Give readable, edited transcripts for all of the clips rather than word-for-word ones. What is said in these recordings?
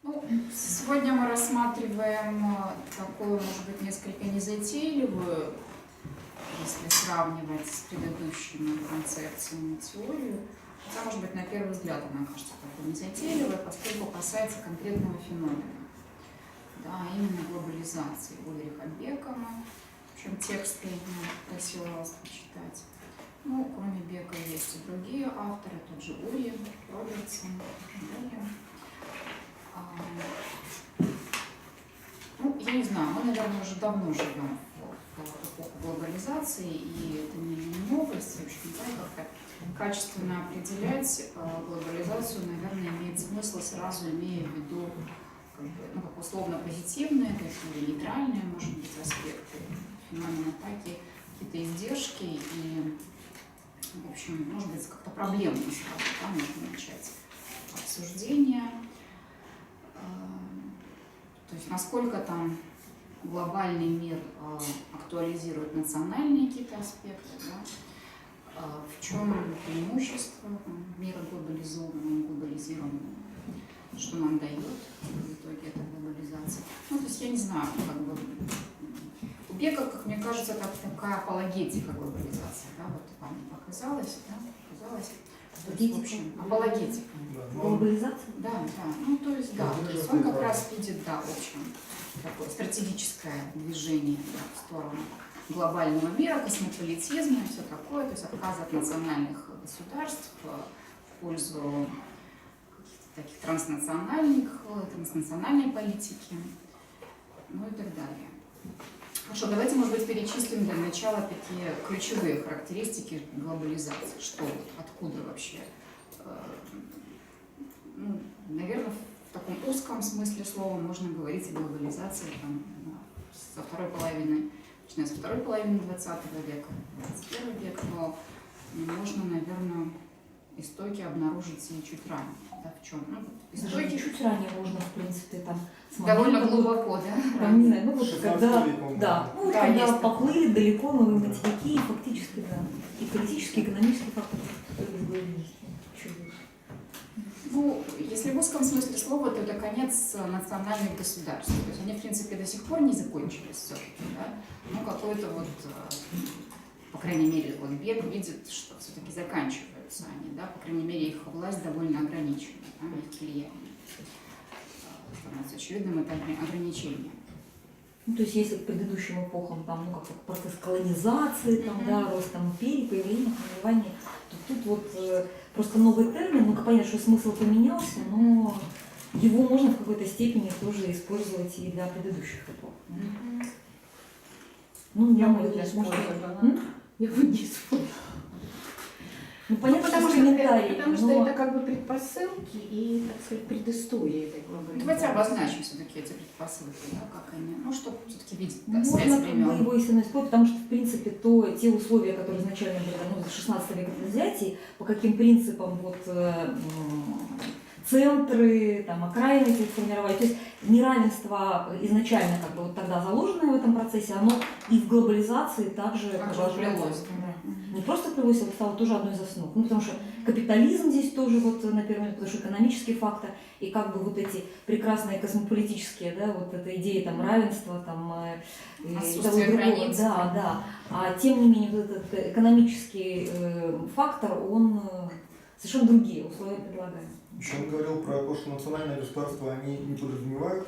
Ну, сегодня мы рассматриваем такую, может быть, несколько незатейливую, если сравнивать с предыдущими концепциями теорию. Хотя, может быть, на первый взгляд она кажется такой незатейливой, поскольку касается конкретного феномена. Да, именно глобализации Ульриха Бекона. В общем, тексты я просила вас почитать. Ну, кроме Бека есть и другие авторы, тот же Ури, Робертсон и так далее. Ну, я не знаю, мы, наверное, уже давно живем в эпоху глобализации, и это не новость. В общем, да, как-то качественно определять глобализацию, наверное, имеет смысл, сразу имея в виду как условно позитивные, или нейтральные, может быть, аспекты феномена атаки, какие-то издержки и, в общем, может быть, как-то проблемно сразу, да, можно начать обсуждение. То есть насколько там глобальный мир актуализирует национальные какие-то аспекты, да? В чем преимущество мира глобализированного, что нам дает в итоге эта глобализация. Ну, то есть я не знаю, как бы у Бека, как мне кажется, это такая апологетика глобализации, да, вот вам показалось, да, показалось. То есть, в общем, апологетика. Глобализация? Да, да. Ну, то есть, да. То есть он как раз видит, да, в общем, такое стратегическое движение, да, в сторону глобального мира, космополитизма и все такое, то есть отказ от национальных государств в пользу каких-то таких транснациональной политики, ну и так далее. Хорошо, давайте, может быть, перечислим для начала такие ключевые характеристики глобализации. Что, откуда вообще? Ну, наверное, в таком узком смысле слова можно говорить о глобализации там, со второй половины, начиная со второй половины 20 века, 21 век, но можно, наверное, истоки обнаружить и чуть ранее. Да, в чем? Ну, истоки чуть ранее можно, в принципе, там довольно глубоко, да? Там, не знаю, ну вот когда, да, когда поплыли далеко новые материки, и фактически, да, и политические, и экономические факторы изгладились. Ну, если в узком смысле слова, то это конец национальных государств. То есть они, в принципе, до сих пор не закончились все-таки, да? Ну, какой-то вот, по крайней мере, вот Бек видит, что все-таки заканчиваются они, да? По крайней мере, их власть довольно ограничена, да? Их влияние становится очевидным, это ограничение. Ну, то есть, если к предыдущим эпохам, там, ну, как процесс колонизации, там, да, рост там, империи, появление, формирование, то тут вот просто новый термин, ну, понятно, что смысл поменялся, но его можно в какой-то степени тоже использовать и для предыдущих эпох. Ну, я бы не использовала. Я бы не использовала. Ну, понятно, потому что но... это как бы предпосылки и, так сказать, предыстория этой глобализации. Давайте обозначим все-таки эти предпосылки, да, как они, ну, чтобы все-таки видеть, да, можно связь времен. Можно его истинно использовать, потому что, в принципе, те условия, которые изначально были даны за 16 века в Азиатии, по каким принципам вот, центры, там, окраины эти формировали, то есть неравенство изначально как бы вот тогда заложенное в этом процессе, оно и в глобализации также продолжалось. Не просто плелось, а стало тоже одной из основ. Ну, потому что капитализм здесь тоже вот на первом месте, потому что экономический фактор, и как бы вот эти прекрасные космополитические, да, вот эта идея там равенства, там, и того другого. Да, да. А тем не менее, вот этот экономический фактор, он совершенно другие условия предлагает. Еще он говорил про то, что национальные государства, они не подразумевают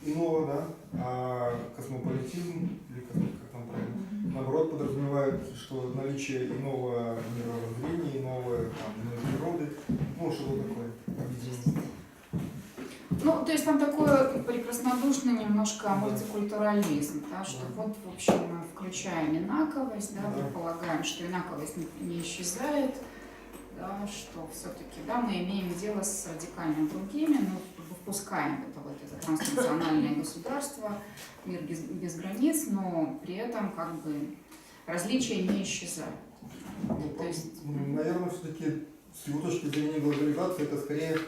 иного, да, а космополитизм, или как там правильно, наоборот, подразумевает, что наличие иного мировоззрения, иной природы, ну, что-то такое объединение. Ну, то есть там такое прекраснодушный немножко мультикультурализм, да, что вот, в общем, мы включаем инаковость, да, предполагаем, что инаковость не исчезает, да, что все-таки, да, мы имеем дело с радикально другими, но впускаем это транснациональное государство, мир без границ, но при этом как бы различия не исчезают. То есть, наверное, все-таки с его точки зрения глобализация это скорее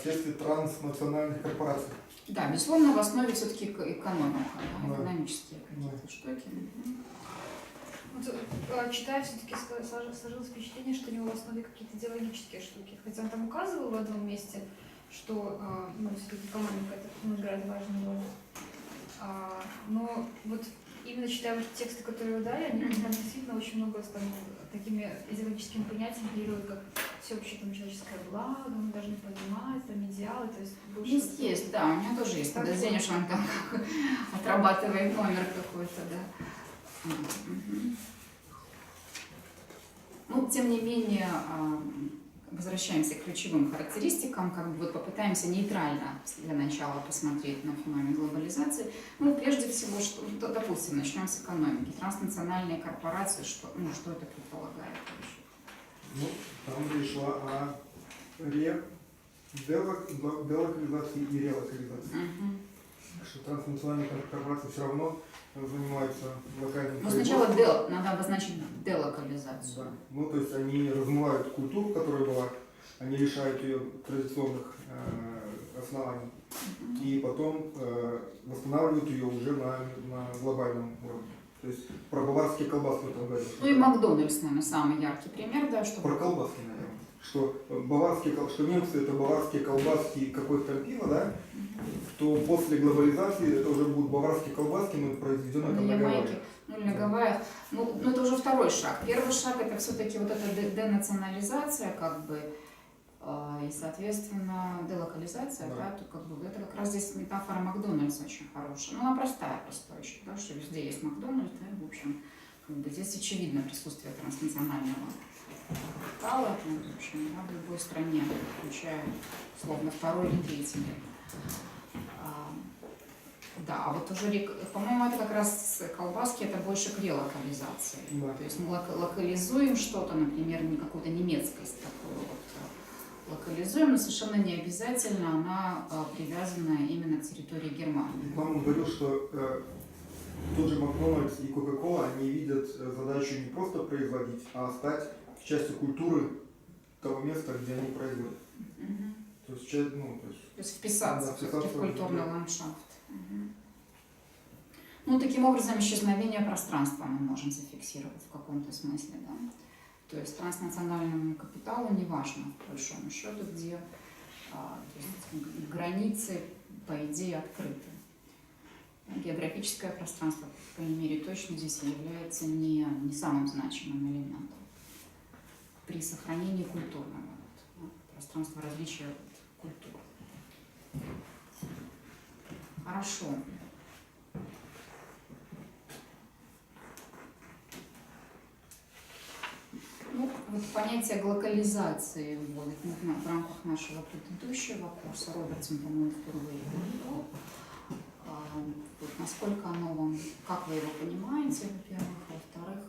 следствие транснациональных корпораций. Да, безусловно, в основе все-таки экономика, да, экономические какие-то штуки. Вот, читая, все-таки сложилось впечатление, что у него в основе какие-то идеологические штуки. Хотя он там указывал в одном месте, что ну, все-таки экономика это, ну, играет важную роль. Но вот именно читая вот тексты, которые вы дали, они там действительно очень много там, такими идеологическими понятиями оперируют, как всеобщее там, человеческое благо, мы должны понимать, там, идеалы, то есть больше... Есть, да, у меня тоже есть подозрение, что он там отрабатывает номер какой-то, да. Ну, тем не менее, возвращаемся к ключевым характеристикам, как бы вот попытаемся нейтрально для начала посмотреть на феномен глобализации. Ну, прежде всего, что, допустим, начнем с экономики. Транснациональные корпорации, что, ну, что это предполагает вообще? Ну, там речь шла о делокализации и релокализации. Что транснациональные корпорации все равно занимаются локальным Ну, сначала надо обозначить делокализацию. Да. Ну, то есть они размывают культуру, которая была, они лишают ее традиционных оснований, и потом восстанавливают ее уже на глобальном уровне. То есть про баварские колбаски там говорят. Ну и Макдональдс, наверное, самый яркий пример, да, что... Про колбаски, наверное. Что немцы это баварские колбаски какой-то там пиво, да, то после глобализации это уже будут баварские колбаски, но произведенные там на Гавайях. Ну, на Гавайях. Ну, это уже второй шаг. Первый шаг это все-таки вот эта денационализация, как бы, и, соответственно, делокализация, да, то как бы это как раз здесь метафора Макдональдса очень хорошая. Ну, она простая еще, да, что везде есть Макдональдс, да, в общем, как бы здесь очевидно присутствие транснационального капитала, ну, в общем, да, в любой стране, включая, условно, второй или третий век. Да, а вот уже, по-моему, это как раз колбаски, это больше к релокализации. Да. То есть мы локализуем что-то, например, не какую-то немецкость такую вот локализуем, но совершенно не обязательно она привязана именно к территории Германии. Мама говорил, что тот же Макдональдс и Кока-Кола, они видят задачу не просто производить, а стать частью культуры того места, где они производят. То есть вписаться, вписаться в культурный ландшафт. Ну, таким образом, исчезновение пространства мы можем зафиксировать в каком-то смысле, да. То есть транснациональному капиталу не важно, по большому счету, где то есть, границы, по идее, открыты. Географическое пространство, по крайней мере, точно здесь является не самым значимым элементом при сохранении культурного пространства различия культур. Хорошо. Ну, вот понятие глокализации вводит в рамках нашего предыдущего курса. Робертсон, по-моему, впервые говорил. Вот насколько оно вам, как вы его понимаете, во-первых, во-вторых,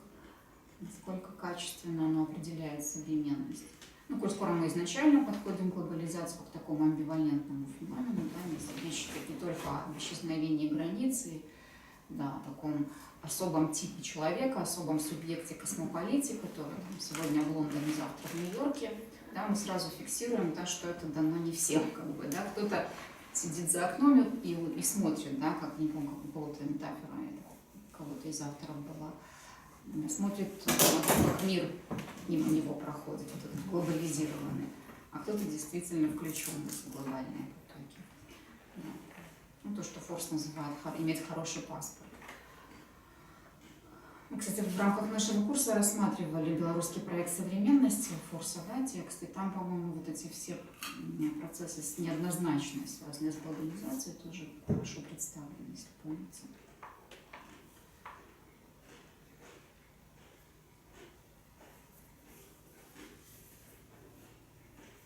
насколько качественно оно определяет современность. Ну, коль скоро мы изначально подходим к глобализации как к такому амбивалентному феномену, да, если речь идет не только о исчезновении границы, да, о таком особом типе человека, особом субъекте космополитики, который там, сегодня в Лондоне, завтра в Нью-Йорке, да, мы сразу фиксируем, да, что это дано не всем, как бы, да, кто-то сидит за окном и смотрит, да, как, не помню, как у кого-то метафора, кого-то из авторов была, смотрит, как мир мимо него проходит, вот этот глобализированный, а кто-то действительно включен в глобальные потоки. Да. Ну, то, что Форс называет иметь хороший паспорт. Мы, кстати, в рамках нашего курса рассматривали белорусский проект современности Форса, да, текст, и там, по-моему, вот эти все процессы с неоднозначной, связанные с глобализацией, тоже хорошо представлены, если помните.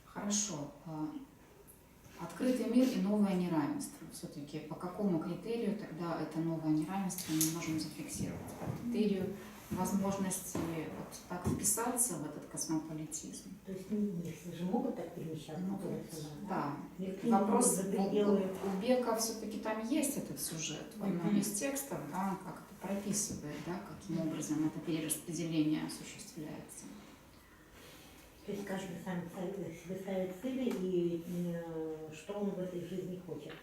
Хорошо. Открытый мир и новое неравенство. Все-таки по какому критерию тогда это новое неравенство мы можем зафиксировать? По критерию возможности вот так вписаться в этот космополитизм. То есть если же могут так перемещаться, Ну, да? да. Вопрос за пределы. У Бека все-таки там есть этот сюжет в одном из текстов, да, как это прописывает, да, каким образом это перераспределение осуществляется. То есть каждый сам себе ставит цели и что он в этой жизни хочет.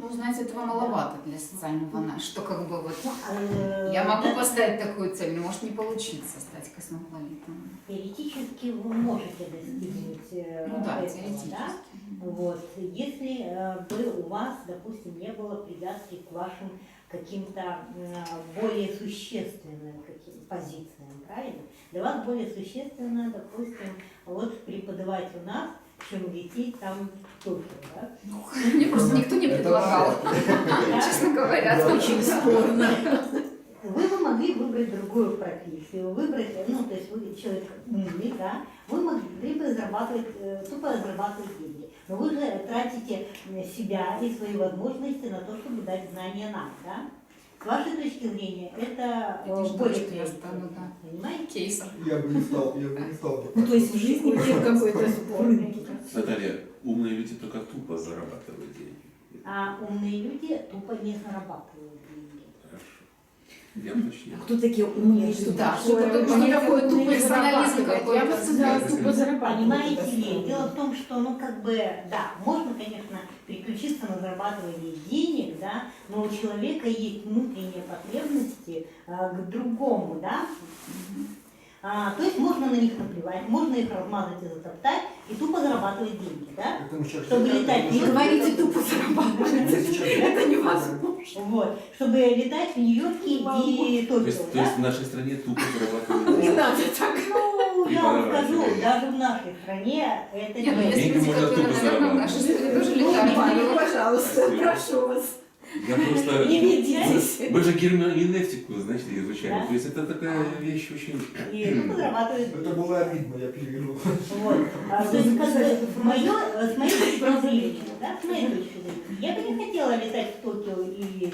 Ну, знаете, этого маловато для социального что как бы вот я Я могу поставить такую цель, но может не получиться стать космополитом. Теоретически вы можете достигнуть Ну да, этого, теоретически. да? Вот. Если бы у вас, допустим, не было привязки к вашим каким-то более существенным позициям, правильно? Для вас более существенно, допустим, вот преподавать у нас, чем лететь там в Токио, да? Мне просто никто не предлагал, Да? честно говоря. Это очень спорно. Вы бы могли выбрать другую профессию, выбрать, ну, то есть вы человек умный, да, вы могли бы зарабатывать, тупо зарабатывать деньги. Но вы же тратите себя и свои возможности на то, чтобы дать знания нам, да? С вашей точки зрения, это Я не жду, более что я стану, да. понимаете? Кейсом. Я бы не стал. Ну, то есть в жизни нет какой-то рынки. Наталья, умные люди только тупо зарабатывают деньги. А умные люди тупо не зарабатывают деньги. Хорошо. Я уточню. Кто такие умные люди? Да, Что такое тупо персонализм Я бы какой-то. сказала, тупо зарабатывать. Понимаете ли, дело в том, что, ну, как бы, да, можно, конечно, переключиться на зарабатывание денег, да, но у человека есть внутренние потребности к другому, да. То есть можно на них наплевать, можно их размазать и затоптать, и тупо зарабатывать деньги, да. Это мы сейчас Чтобы летать Не не говорите тупо зарабатывать. Это невозможно. Вот, чтобы летать в Нью-Йорке и То Токио, есть да. в нашей стране тупо зарабатывают Не деньги. надо так. Ну, И я вам зарабатывать. скажу, даже в нашей стране это Не, ну не есть Деньги люди, можно которые, тупо наверное, в нашей стране тоже летают. Пожалуйста, прошу вас. Я просто... Не ведитесь. Вы же герменевтику, знаете, изучали. Да. То есть это такая вещь очень... И тупо зарабатывают. Это было обидно, я переведу. Вот. То есть, как бы, с моей точки зрения, да, с моей точки зрения, я бы не хотела летать в Токио и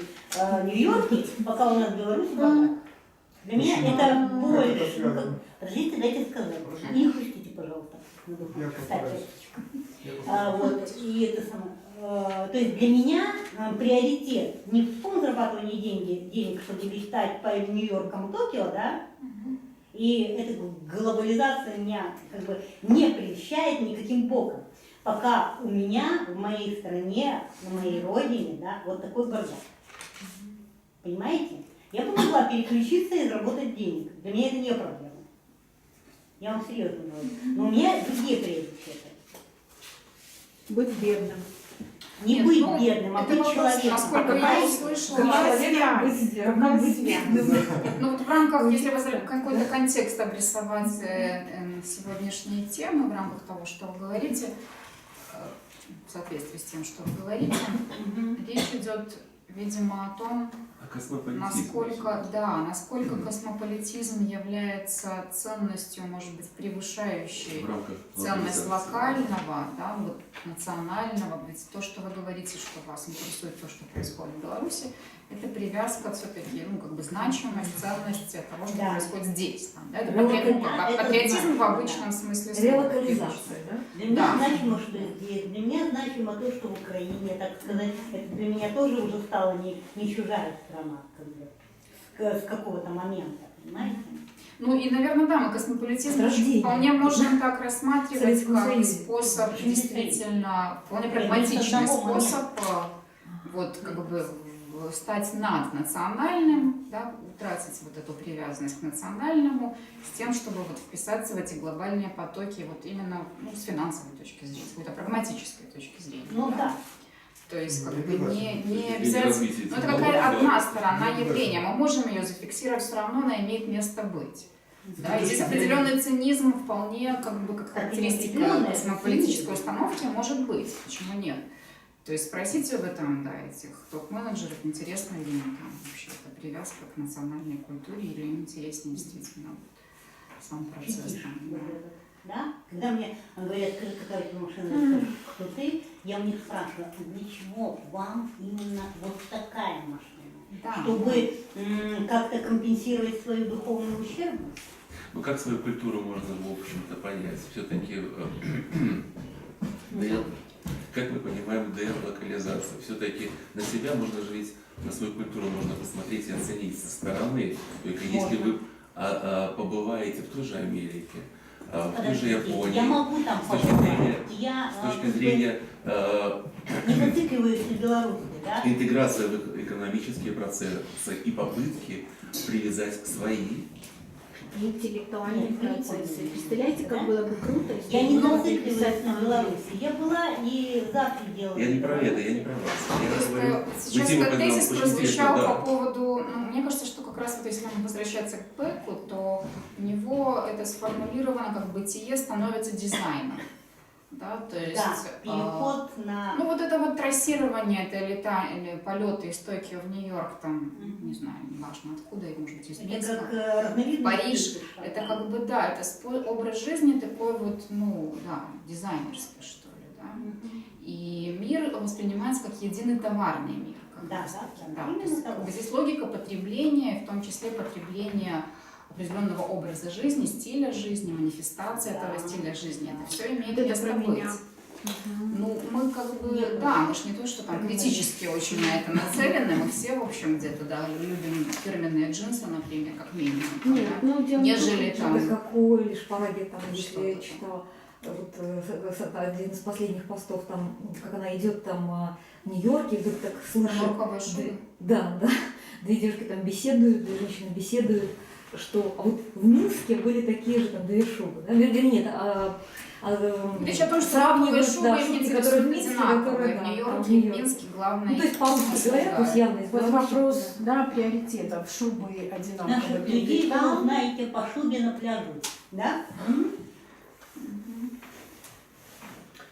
Нью-Йорке, пока у нас в Беларуси бардак. Для меня это больше. Ну, как- Подождите, дайте сказать. Не хрустите, пожалуйста. Надо Я встать. постараюсь. Вот, и это самое. То есть для меня приоритет не в том зарабатывании денег, чтобы летать по Нью-Йоркам и Токио, да, и эта глобализация меня как бы не прельщает никаким боком. Пока у меня в моей стране, на моей родине, да, вот такой бардак. Понимаете? Я бы могла переключиться и заработать денег. Для меня это не проблема. Я вам серьезно говорю. Но у меня другие приоритеты. Быть бедным. Не Нет, быть ну, бедным, а это быть вопрос, человеком. насколько я Понимаете? услышала. Равно быть бедным. Ну вот в рамках, если какой-то контекст обрисовать сегодняшней темы, в рамках того, что вы говорите, в соответствии с тем, что вы говорите, речь идет, видимо, о том, А космополитизм. насколько космополитизм является ценностью, может быть, превышающей В рамках ценность глобализации. локального, да, вот, национального. Ведь то, что вы говорите, что вас интересует то, что происходит в Беларуси, это привязка все-таки, ну, как бы значимость, ценность того, что Да. происходит здесь. Там, да. Это Это патриотизм в значимо, обычном смысле слова. Релокализация, да? Для меня Да. значимо, что здесь. Для меня значимо то, что в Украине, так сказать, это для меня тоже уже стала не чужая страна, как бы, с какого-то момента, понимаете? Ну и, наверное, да, мы космополитизм Рождение. вполне можем так рассматривать Советском как Союзе. способ, Почему не действительно, вполне Нет, прагматичный это одного способ вот как бы стать наднациональным, да, утратить вот эту привязанность к национальному, с тем, чтобы вот вписаться в эти глобальные потоки вот именно, ну, с финансовой точки зрения, с какой-то прагматической точки зрения. Ну да. То есть как Не бы не Или обязательно. развитие Ну, это технологий, какая да. одна сторона явления. Мы можем ее зафиксировать, все равно она имеет место быть. Да, и здесь определенный цинизм вполне как бы как характеристика определенный космополитической цинизм. установки может быть. Почему нет? То есть спросите об этом, да, этих топ-менеджеров, интересно ли им там вообще эта привязка к национальной культуре, или им интереснее действительно вот сам процесс. Там, да. Да? Когда мне говорят, скажи, какая у тебя машина, я скажу, кто ты, я у них спрашиваю, а для чего вам именно вот такая машина? Да. Чтобы как-то компенсировать свою духовную ущербность? Ну как свою культуру можно, в общем-то, понять? Все-таки, как мы понимаем, делокализация. Все-таки на себя можно жить, на свою культуру можно посмотреть и оценить со стороны. Только если вы побываете в той же Америке, в той же Японии. Я могу там С точки зрения, Я с точки зрения не зацикливаюсь на Беларуси, да? интеграции в их экономические процессы и попытки привязать свои. Интеллектуальные процессы. Представляете, как было бы круто, если Я не бы могли зацикливаюсь писать на на Беларуси. Я была и завтра делала. Я не про это, я не про вас. Я говорю, Сейчас тема, этот когда тезис очень прозвучал интересна, по да. поводу, ну, мне кажется, что как раз вот если мы возвращаться к Пеку, то у него это сформулировано как бытие становится дизайном. Да, то есть, Да, переход на... ну вот это вот трассирование, это или полеты из Токио в Нью-Йорк, там, не знаю, неважно откуда, и может быть из Это Минска. как разновидность. Париж, стиля. это как бы, да, это образ жизни такой вот, ну, да, дизайнерский, что ли, да. И мир воспринимается как единый товарный мир. Как Да, бы, да, то именно есть, так. как бы здесь логика потребления, в том числе потребления определенного образа жизни, стиля жизни, манифестация этого стиля жизни. Это все имеет Это место про быть. меня. Ну, мы как бы, да, мы же не то, что там критически очень на это нацелены, мы все, в общем, где-то, да, любим фирменные джинсы, например, как минимум. Нет, да. ну дело в том, Нежели что- там... Это какой лишь шпараге, там, если Что-то. я читала, вот один из последних постов, там, как она идет там в Нью-Йорке, вдруг так слышит, Норковая шуба. да, две девушки там беседуют, две женщины беседуют, что вот в Минске были такие же там две шубы, да, вернее, нет, Речь о том, что сравнивают, норковые да, шубы шубки, не которые в интересуют Минске, одинаковые. которые, В да, Нью-Йорке там, в и в Нью-Йорке. Минске главное... Ну, то есть по-русски говорят, то есть явно из Вот Беларуси. вопрос, да, приоритетов. Шубы одинаковые. Наших людей вы там. узнаете по шубе на пляжу. Да?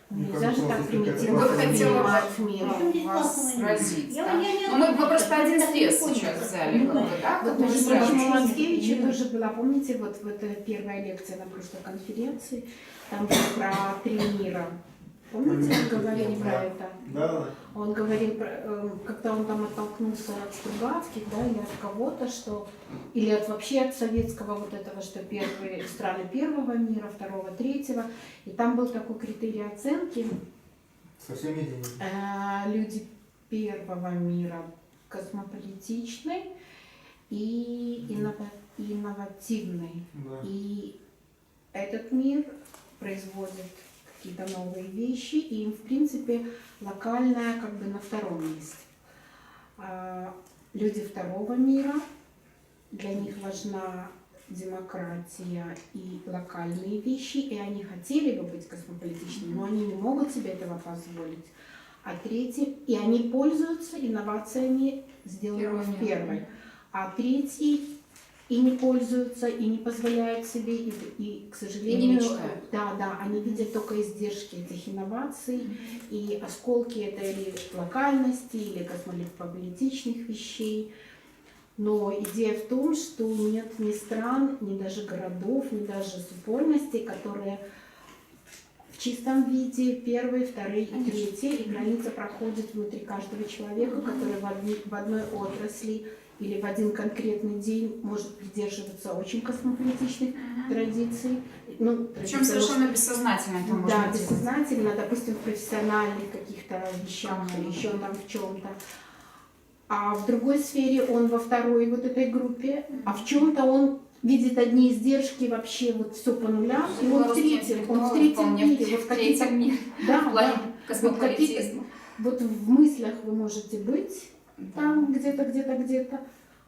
Нельзя же так примитивно Я бы хотела воспринимать мир. вас сразить, Я да? не Ну, мы просто один так не стресс поняла. сейчас взяли, как бы, да, Вот который между сразу прочим, у же- Ланскевича тоже была, помните, вот в этой первой лекции на прошлой конференции, там было про 3 мира. Помните, он говорил про это? Да. Он говорил, когда он там оттолкнулся от Стругацких, да, или от кого-то, что, или вообще от советского вот этого, что первые страны первого мира, второго, третьего, и там был такой критерий оценки, Совсем не деньги. люди первого мира космополитичны и инновативны. Да. И этот мир производит какие-то новые вещи, и им, в принципе, локальное как бы на втором месте. Люди второго мира, для них важна демократия и локальные вещи, и они хотели бы быть космополитичными, но они не могут себе этого позволить. А третий, и они пользуются инновациями, сделанными в первой. А третий и не пользуются, и не позволяют себе, и к сожалению, мечтают. да, они видят только издержки этих инноваций, и осколки это или локальности, или космополитичных вещей. Но идея в том, что нет ни стран, ни даже городов, ни даже супольностей, которые в чистом виде первые, вторые и третьи, и граница проходит внутри каждого человека, который в одной отрасли или в один конкретный день может придерживаться очень космополитичных традиций. Ну, Причем традиций, совершенно бессознательно это можно да, делать. бессознательно, допустим, в профессиональных каких-то вещах или еще там в чем-то. А в другой сфере он во второй вот этой группе, а в чем-то он видит одни издержки, вообще вот все по нулям, и он в третьем мире, вот в какие-то, третьем мире, да, в плане да, космополитизма. вот в мыслях вы можете быть там где-то,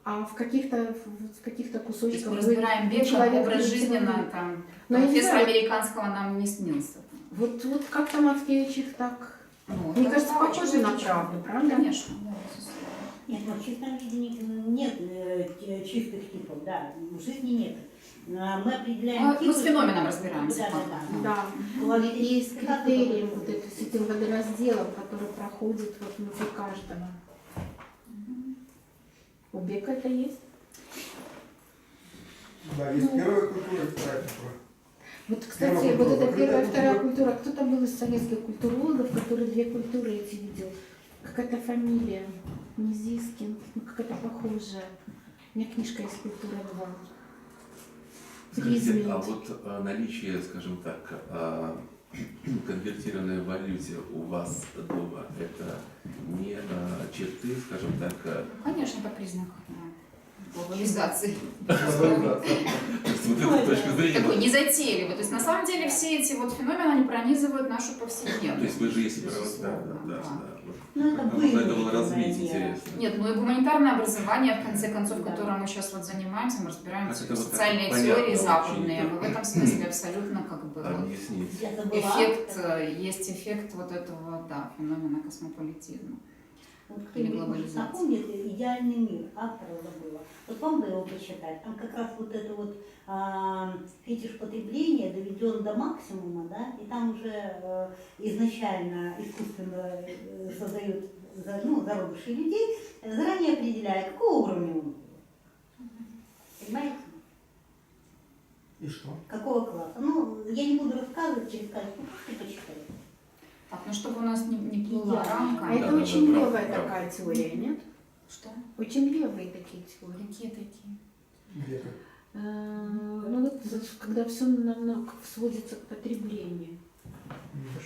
а в каких-то То есть кусочках мы разбираем вы век, человек образ третьего жизни мира. на там. Но я не Профессора знаю, американского нам не снился. вот как-то Мацкевич их так, Ну, мне это кажется, да, похоже очень на логично. правду, правда? Конечно, да, безусловно. Нет, ну, в чистом виде нет чистых типов, да, в жизни нет. Мы определяем Мы типы, с феноменом разбираемся. Да, пока. да, Да, Вот и с как критерием это вот это, с этим водоразделом, который проходит вот внутри каждого. У Бека это есть? Да, есть первая культура и вторая культура. Вот, кстати, Первая вот культура эта первая, закрытая вторая культура. культура. Кто-то был из советских культурологов, который две культуры эти видел. Какая-то фамилия, Низискин, ну какая-то похожая. У меня книжка есть «Культура 2». Скажите, а Изменить. вот наличие, скажем так, конвертированной в валюте у вас дома, это не черты, скажем так, Конечно, это признак глобализации. Глобализация. вот эту точку зрения. Такой незатейливый. То есть на самом деле все эти вот феномены, они пронизывают нашу То повседневность. есть вы же если да. Ну, это Можно были это было такие развить, манеры. интересно. Нет, ну и гуманитарное образование, в конце концов, Да. которым мы сейчас вот занимаемся, мы разбираем Так это вот социальные понятно теории очень, западные. да. Мы в этом смысле абсолютно как бы вот Объяснить. Я забыла эффект, автора. есть эффект вот этого, да, феномена космополитизма. Вот или кто-нибудь может глобализации. напомнит «Идеальный мир», автора забыла. Вот вам бы его почитать. Там как раз вот это вот фетиш потребления доведен до максимума, да, и там уже изначально искусственно создают зародыши людей, заранее определяя, какого уровня он будет. Понимаете? И что? Какого класса? Ну, я не буду рассказывать, пересказывать, ну, просто почитайте. Так, ну чтобы у нас не плыла рамка. А это Да, очень да, левая прав. такая теория, нет? Что? Очень левые такие теории. Какие такие? Где-то. Ну вот когда все сводится к потреблению.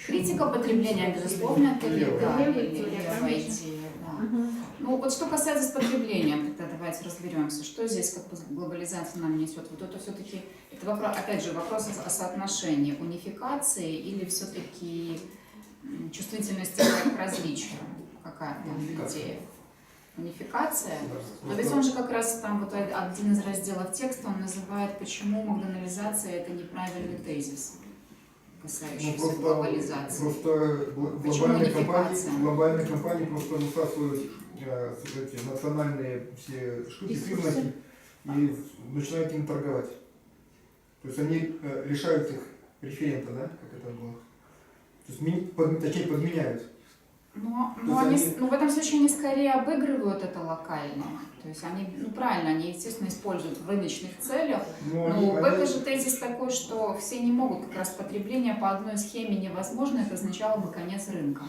Критика потребления, безусловно, это Левая. да, Левая или теория, левая конечно. идея, да. Ну вот что касается потребления, тогда давайте разберемся, что здесь как бы глобализация нам несет. Вот это все-таки, это вопрос, опять же, вопрос о соотношении унификации или все-таки чувствительности к различию. Какая там идея? Унификация. Но ведь он же как раз там вот один из разделов текста, он называет, почему макдонализация это неправильный тезис, касающийся глобализации. Просто Почему унификация? глобальные компании просто высасывают эти национальные все штуки, признаки и начинают им торговать. То есть они лишают их референта, да, как это было. То есть точнее подменяют. Но То есть они, они- в этом случае они скорее обыгрывают это локально. То есть они, правильно, они, естественно, используют в рыночных целях. Но Но они- это же тезис такой, что все не могут, как раз потребление по одной схеме невозможно, это означало бы конец рынка.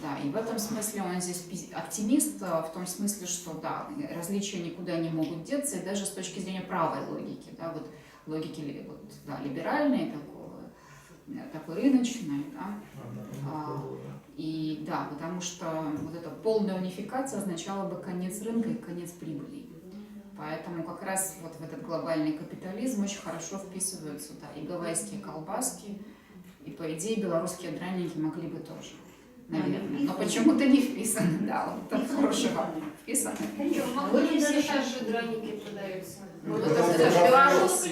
Да, и в этом смысле он здесь оптимист, в том смысле, что да, различия никуда не могут деться, и даже с точки зрения правой логики, да, вот логики вот, да, либеральной, такой рыночной, да. И да, потому что вот эта полная унификация означала бы конец рынка и конец прибыли. Поэтому как раз вот в этот глобальный капитализм очень хорошо вписываются да, и гавайские колбаски, и по идее белорусские драники могли бы тоже, наверное. Но почему-то не вписаны, да, вот так хороший вопрос. Вписаны. В Монголии все так же драники продаются. Ну, это это вот даже как Беларусь.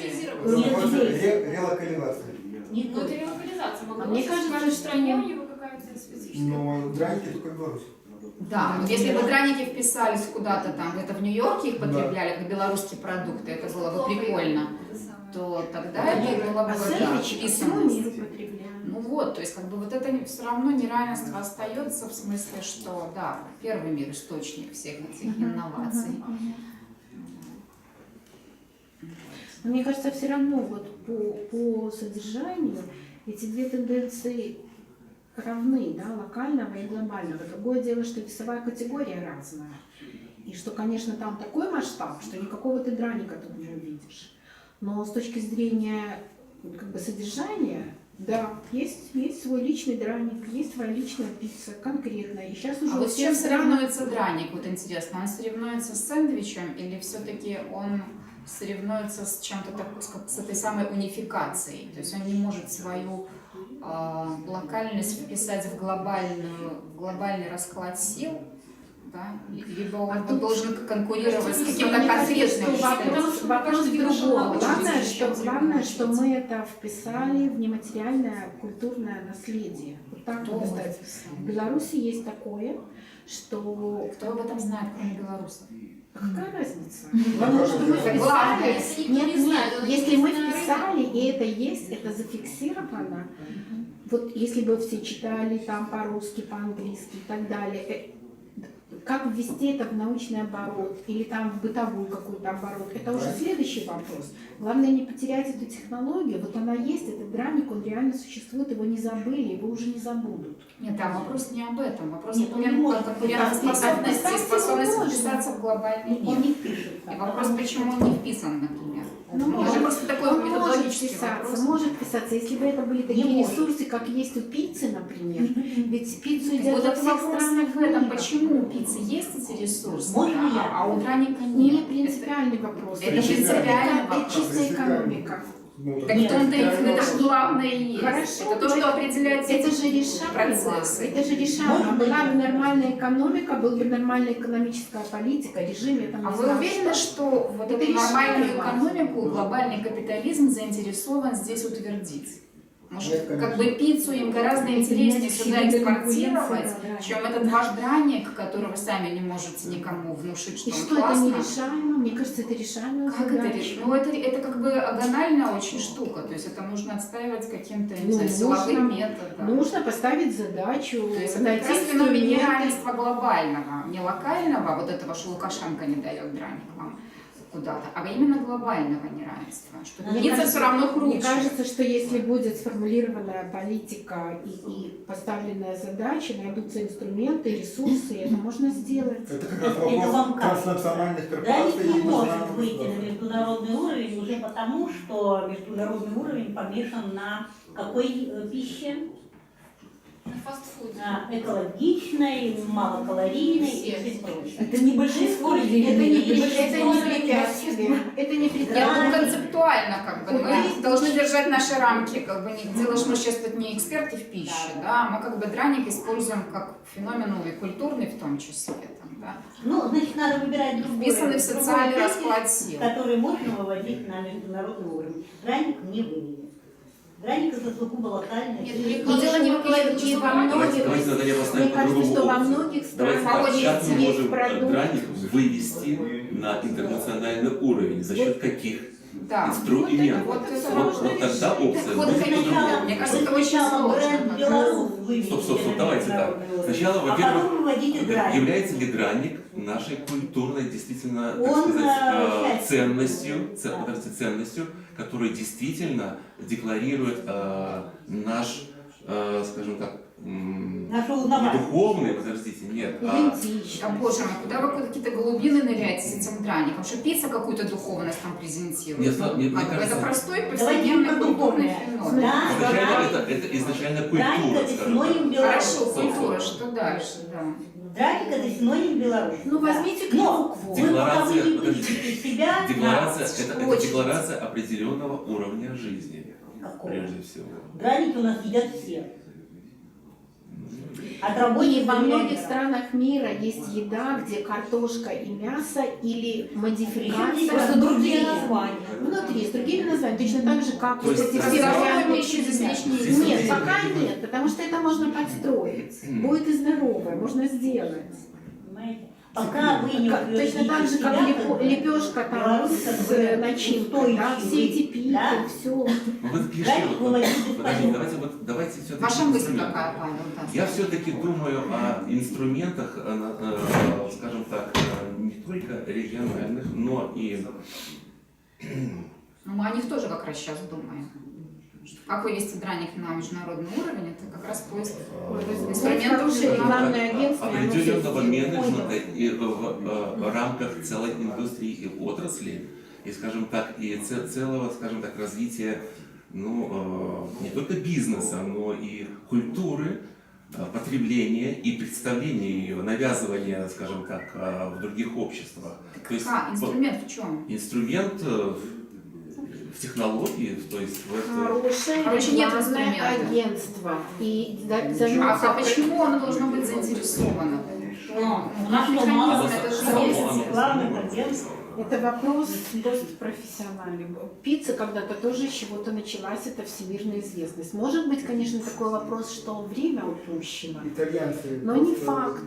Релокализация. Не Ну, это только. локализация. мне Мне кажется, кажется, в каждой что стране у него какая-то специфическая. Но драники только в Беларуси. Да, вот если бы драники вписались куда-то там, где-то в Нью-Йорке их потребляли, как белорусские продукты, это было бы прикольно, то тогда это было бы А да, сэндвичи по всему миру вписанность. потребляют. Ну вот, то есть как бы вот это все равно неравенство остается в смысле, что да, первый мир источник всех этих инноваций. Но мне кажется, все равно вот по содержанию эти две тенденции равны, да, локального и глобального. Другое дело, что весовая категория разная. И что, конечно, там такой масштаб, что никакого ты драника тут не увидишь. Но с точки зрения как бы содержания, да, есть свой личный драник, есть своя личная пицца, конкретная. И сейчас уже А у вот с всех чем стран- соревнуется драник, вот интересно, он соревнуется с сэндвичем или все-таки он соревнуется с чем-то таким, с этой самой унификацией? То есть он не может свою локальность вписать в глобальный расклад сил, да? Либо он тут- должен конкурировать с каким-то Мне кажется, конкретным что вопрос в другом. Каждый Главное, что мы это вписали в нематериальное культурное наследие. Вот так Кто вот вот сказать. это В Беларуси есть такое, что Кто об этом знает, кроме белорусов? какая разница? Главное, что мы Это главное. Нет, если мы вписали, и это есть, это зафиксировано. Вот если бы все читали там по-русски, по-английски и так далее, как ввести это в научный оборот или там в бытовую какой-то оборот, это уже следующий вопрос. Главное не потерять эту технологию, вот она есть, этот драник, он реально существует, его не забыли, его уже не забудут. Нет, там вопрос не об этом, вопрос Нет, он не может конкурентоспособности, вписаться способность можно. вписаться в глобальный Он мир. не впишется. И вопрос, почему он не вписан, например. Ну, Это просто такой он может методологический писаться, вопрос. может писаться, если бы это были такие может. ресурсы, как есть у пиццы, например. Ведь пиццу Так едят вот во этот всех вопрос странах в этом, мира. почему у пиццы есть эти ресурсы, Можно да, я? а у драника Не нет. принципиальный вопрос. это принципиальный Это вопрос. чистая экономика. Ну, Так в том-то и принципиально это же главное и есть. Хорошо, Это то, что определяет Это эти же решаемо. процессы. Это же решаемо. Можно Была я? бы нормальная экономика, была бы нормальная экономическая политика, режим. Я там А не вы знаю, уверены, что вот Это эту нормальную решаемо. экономику глобальный капитализм заинтересован здесь утвердить? Может, Нет, конечно. как бы пиццу им гораздо интереснее сюда экспортировать, чем этот ваш драник, который вы сами не можете никому внушить, что И он что, это классный. не решаемо? Мне кажется, это решаемая Как это задача. решить? Ну, это как бы агональная очень штука, то есть это нужно отстаивать каким-то, не Ну, знаю, силовым нужно. методом. Нужно поставить задачу, То есть это найти как раз феномен инструменты. неравенства глобального, не локального, вот этого, что Лукашенко не дает драник вам куда-то, а именно глобального неравенства, что Мне пицца кажется, все равно Мне круче. кажется, что если будет сформулированная политика и поставленная задача, найдутся инструменты, ресурсы, и это можно сделать. Это как раз Это вопрос вам как? транснациональных Драник корпораций. не и может национальных выйти на государств. международный уровень уже потому, что международный уровень помешан на какой пище? На фастфуд. На экологичной, малокалорийной и Все. все прочее. Это небольшие споры, Это не большинство препятствие. Это не Нет, ну препятствие. концептуально как бы мы Есть. должны держать наши рамки, как бы не делаешь, мы сейчас тут не эксперты в пище, да, мы как бы драник используем как феномен новый, культурный в том числе, там, да, Ну, значит, надо выбирать другой, вписанный в социальный другой расклад кризис, сил. который можно выводить на международный уровень. Драник не выведет. Драник это сугубо локальное. Нет, Но дело не в экологическом, И во а многих, Давайте тогда я поставлю мне кажется, по-другому что во опцию. многих Давайте странах так, как мы есть можем продукт. драник вывести на интернациональный уровень, за счет каких Да. инструментов. Вот это Вот можно тогда опция Вот, будет конечно, по-другому. мне кажется, это Вы очень сначала сложно. бренд Беларусь выведите Стоп, на давайте так. международный уровень, Сначала, а во-первых, потом выводите драник. является ли драник нашей культурной, действительно, так Он, сказать, часть. ценностью, которая действительно декларирует наш, скажем так, Нашу не узнавать. духовный, подождите, нет, а Идентичность. А боже мой, куда вы какие-то голубины ныряете с этим драником? Что пицца какую-то духовность там презентирует? Мне Как бы кажется, это простой Давайте повседневный про культурный духовное. феномен. Да, изначально это изначально Драник культура, это скажем так. синоним Беларусь. Хорошо, культура, что дальше, да. Драник это синоним Беларусь. Ну, возьмите Но клюкву. вы пока вы не Декларация, подождите. вычислите себя, Декларация, это Очень. декларация определенного уровня жизни, какого? прежде всего. Драники у нас едят все. От И рабочих во до многих миллионеров. странах мира есть еда, где картошка и мясо или Причем модификация здесь Просто другие внутри. названия. Внутри, с другими названиями. Точно так же, как То вот есть эти это все здоровая варианты. пища здесь лишней Здесь Нет, не пока будет. нет, потому что это можно подстроить. Будет и здоровое, можно сделать. Понимаете? Пока вы не Точно так же, как лепешка там Беларусь как с бы начинкой, да, все эти пики, да? все. Ну вот клише, Драник выводить из подождите, подруг. давайте все-таки Ваша мысль какая, Павел? Да. Я все-таки думаю о инструментах, скажем так, не только региональных, но и Ну, мы о них тоже как раз сейчас думаем. Как вывести драник на международный уровень, это как раз поиск инструментов Хорошее рекламное агентство. оно всё определенного сделает. менеджмента и в рамках целой индустрии и отрасли, и, скажем так, и целого, скажем так, развития, ну, не только бизнеса, но и культуры, потребления и представления ее, навязывания, скажем так, в других обществах. То есть инструмент в чем? инструмент в технологии, то есть в это... Короче, нет рекламное инструмента. агентство. И А займутся почему оно должно быть заинтересовано? У нас что, мало Механизм это же само есть. оно. рекламных агентств? Это вопрос просто профессиональный. Пицца когда-то тоже с чего-то началась, это всемирная известность. Может быть, конечно, такой вопрос, что время упущено, Итальянцы. но не просто, факт.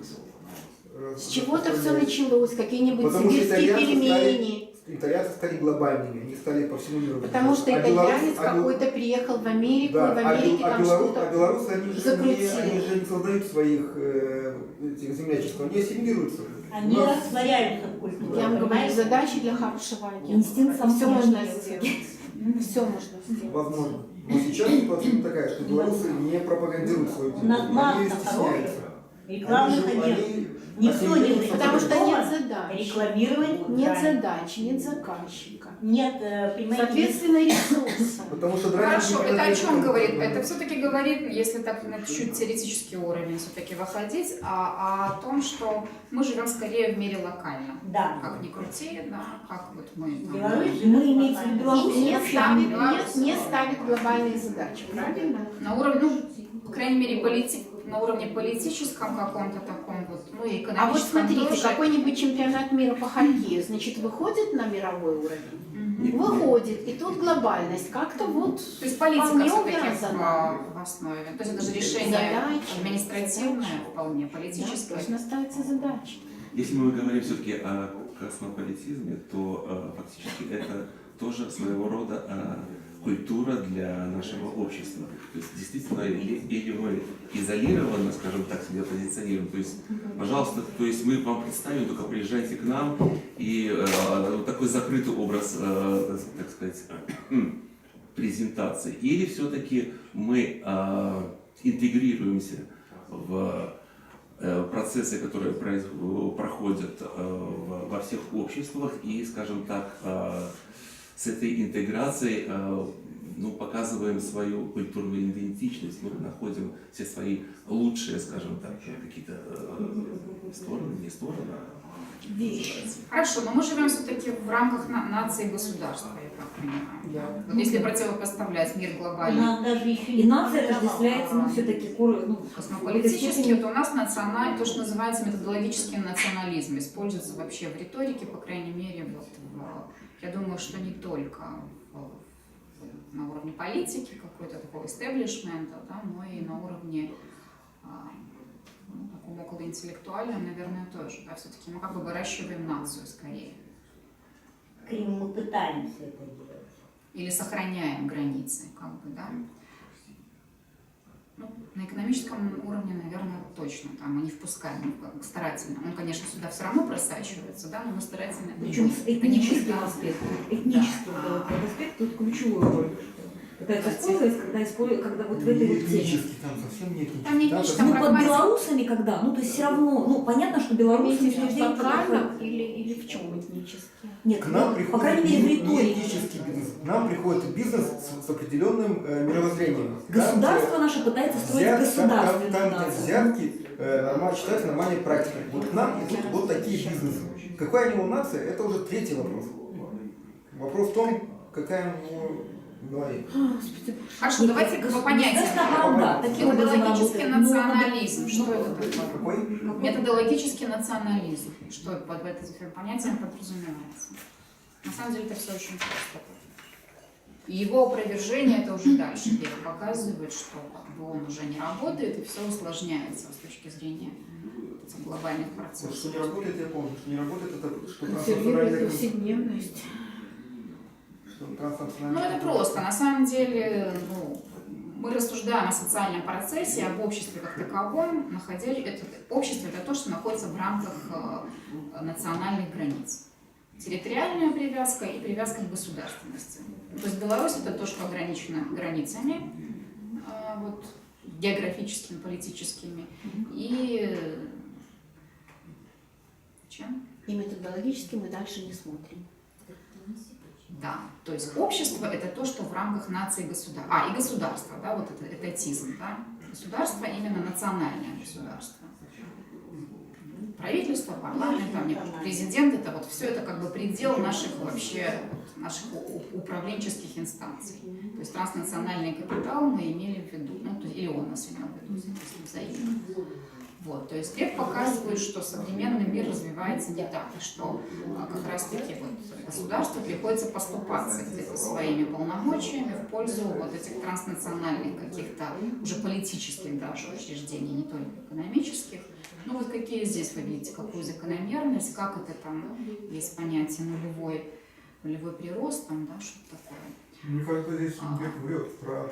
э, С чего-то все распространяют. началось, какие-нибудь Потому что сибирские итальянцы пельмени. Итальянцы стали глобальными, они стали по всему миру. Потому что итальянец какой-то приехал в Америку, Да, и в Америке там что-то белорусы, они закрутили. же не создают своих этих землячеств, они ассимилируются. Они У нас- растворяются в культуре. Я вам говорю, понимаете? задачи для хорошего агентства. Инстинкт Все можно самосохранения. сделать. Все можно сделать. Возможно. Но сейчас ситуация такая, что белорусы не пропагандируют свою У нас культуру, масса они хороших стесняются. рекламных Они агентств. живут- У Никто не Потому что нет заинтересован задач. рекламировать. Нет драйв. задач, нет заказчика. Нет, понимаете, Соответственно, ресурса. Потому что драйв Хорошо, это о никогда чем не говорит? будет. Это все-таки говорит, если так на чуть теоретический уровень все-таки выходить, о том, что мы живем скорее в мире локально. да. Как ни крути, да, как вот мы там, Беларусь Мы имеется в виду И Беларусь не вообще. ставит, Беларусь. не ставит глобальные задачи, правильно? на уровне, ну, по крайней мере, на уровне политическом каком-то таком вот, ну и экономическом А вот смотрите, тоже. какой-нибудь чемпионат мира по хоккею, значит, выходит на мировой уровень? Мгм. Выходит. И тут глобальность как-то вот То есть политика вполне все-таки увязана. в основе. То есть это же решение Задачи. административное, вполне Да, политическое. должна ставиться задача. Если мы говорим все-таки о космополитизме, то фактически это тоже своего рода культура для нашего общества. То есть действительно, или мы изолированно, скажем так, себя позиционируем, то есть, пожалуйста, то есть мы вам представим, только приезжайте к нам, и вот такой закрытый образ, так сказать, презентации. Или все-таки мы интегрируемся в процессы, которые проходят во всех обществах, и, скажем так, с этой интеграцией ну, показываем свою культурную идентичность, мы находим все свои лучшие, скажем так, какие-то стороны, не стороны, а Вещи. Хорошо, но мы живем все-таки в рамках нации и государства, я так понимаю. Вот если противопоставлять мир глобальный Нам даже еще И нация отождествляется, ну, все-таки космополитически, то у нас то, что называется методологический национализм, используется вообще в риторике, по крайней мере, вот, я думаю, что не только на уровне политики, какой-то такого истеблишмента, да, но и на уровне ну, таком околоинтеллектуальном, наверное, тоже. Да, все-таки мы как бы выращиваем нацию скорее. Крим, мы пытаемся это делать. Или сохраняем границы, как бы, да. Ну, на экономическом уровне, наверное, точно. Там мы не впускаем старательно. Он, конечно, сюда все равно просачивается, да, но мы старательно. Причем с этническим аспектом. Этнический Да. вот этот аспект тут ключевую роль пытаются использовать, когда вот в этой вот теме. Этнически, там совсем не этнически. Там не этнически, там Ну, под прагматика. белорусами когда? Ну, то есть все равно, ну, понятно, что белорусы Имеете в среди виду этих- локально или в чем этнически? Нет, К нам ну, приходит по крайней мере, в не риторике. этнический бизнес. К нам приходит бизнес с определенным мировоззрением. Государство наше пытается строить государственную Там, где нацию. взятки считаются нормальной практикой. Вот к нам идут вот такие бизнесы. Какая у него нация, это уже третий вопрос. Вопрос в том, какая у него в голове. Хорошо, давайте по понятиям. Да, таким образом Методологический работает. национализм. Что это такое? Какой? Методологический национализм. Что под этим понятием подразумевается? На самом деле это все очень просто. И его опровержение это уже дальше вверх показывает, что как бы он уже не работает и все усложняется с точки зрения этих глобальных Вот процессов. что не работает, я помню. Что не работает, это что Консервирует транснациональные... повседневность. Что Ну транснациональные... это просто. На самом деле, ну, мы рассуждаем о социальном процессе, об обществе как таковом. Общество это то, что находится в рамках национальных границ. Территориальная привязка и привязка к государственности. То есть Беларусь это то, что ограничено границами, вот, географическими, политическими. И чем? И методологически мы дальше не смотрим. Да, то есть общество это то, что в рамках нации и государства. И государство, да, вот это этатизм, да. Государство именно национальное государство. Правительство, парламент, там, президент, это вот все это как бы предел наших вообще наших управленческих инстанций. То есть транснациональный капитал мы имели в виду, ну, то есть, или он нас имел в виду, соответственно, взаимно. Вот, то есть Глеб показывает, что современный мир развивается не так, и что как раз-таки вот государству приходится поступаться где-то своими полномочиями в пользу вот этих транснациональных каких-то уже политических даже учреждений, не только экономических. Ну вот какие здесь вы видите, какую закономерность, как это там, есть понятие нулевой прирост, там, да, что-то такое. Мне кажется, здесь Глеб врет про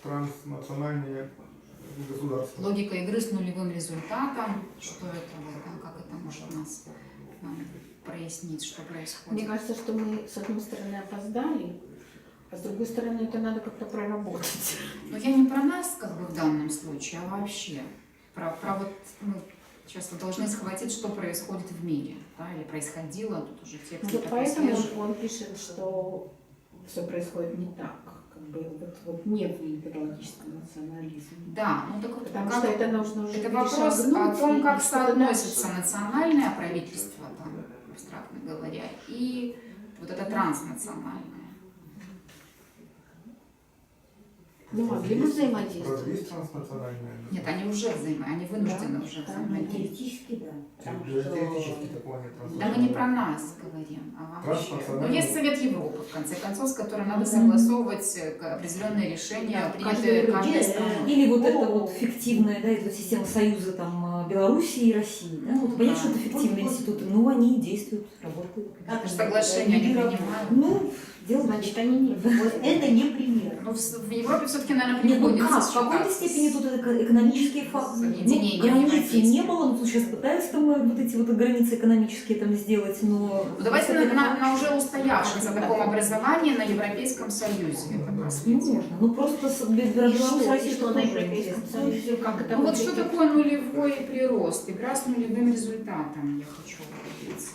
транснациональные государства. Логика игры с нулевым результатом, что это, вот, как это может нас прояснить, что происходит. Мне кажется, что мы с одной стороны опоздали, а с другой стороны это надо как-то проработать. Но я не про нас, как бы в данном случае, а вообще про вот, ну, Сейчас вы должны схватить, что происходит в мире, да, или происходило, тут уже текст Вот такой поэтому свежий. он пишет, что все происходит не так, как бы вот нет либералогического национализма. Да, ну так Потому как- что это нужно уже это вопрос о перешагнуть том, и как что-то соотносится дальше. национальное правительство, там, абстрактно говоря, и вот это транснациональное. Ну, могли бы взаимодействовать. Разве есть транснациональное? Нет, они уже они вынуждены Да, уже да, взаимодействовать. Теоретически, да. Потому Теоретически что такого нет Да транснационального. мы не про нас говорим, а вообще. Транснациональное. Но есть Совет Европы, в конце концов, с которым надо согласовывать определенные решения, Да, принятые каждый каждой людей, страной. Или вот это О. вот фиктивная, да, эта вот система союза там Белоруссии и России. Да? Вот понятно, что это фиктивные институты, но они действуют, работают. Это же соглашение они принимают. Ну, дело Значит, они не вот это не пример. Ну, в Европе все-таки, наверное, Нет, ну приходится как? В какой-то считаться степени тут это экономические с факторы. объединением Границы европейским. не было, но сейчас пытаются там вот эти вот границы экономические там сделать, но... Ну, давайте на уже устоявшемся таком образовании на Европейском Союзе это Ну, просветим. можно. Ну, просто без И Беларуси, что, Россия и что на Европейском Союзе, как это Ну вот что выглядит? такое нулевой прирост? Игра с нулевым результатом, я хочу убедиться.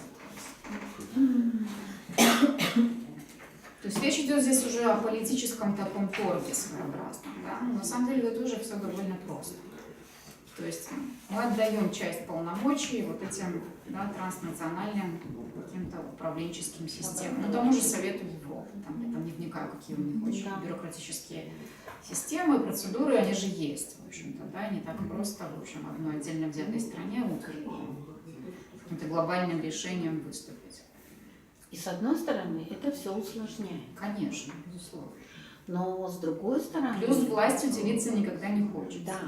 То есть речь идет здесь уже о политическом таком торге своеобразном. Да? Но на самом деле это тоже все довольно просто. То есть мы отдаем часть полномочий вот этим, да, транснациональным каким-то управленческим системам. Ну, тому же Совету Европы. Там, я там не вникаю, какие у них очень Да. бюрократические системы, процедуры, они же есть, в общем-то, да, не так просто, в общем, одной отдельно взятой стране каким-то глобальным решением выступить. И с одной стороны, это все усложняет. Конечно, безусловно. Но с другой стороны... Плюс властью делиться никогда не хочет. Да.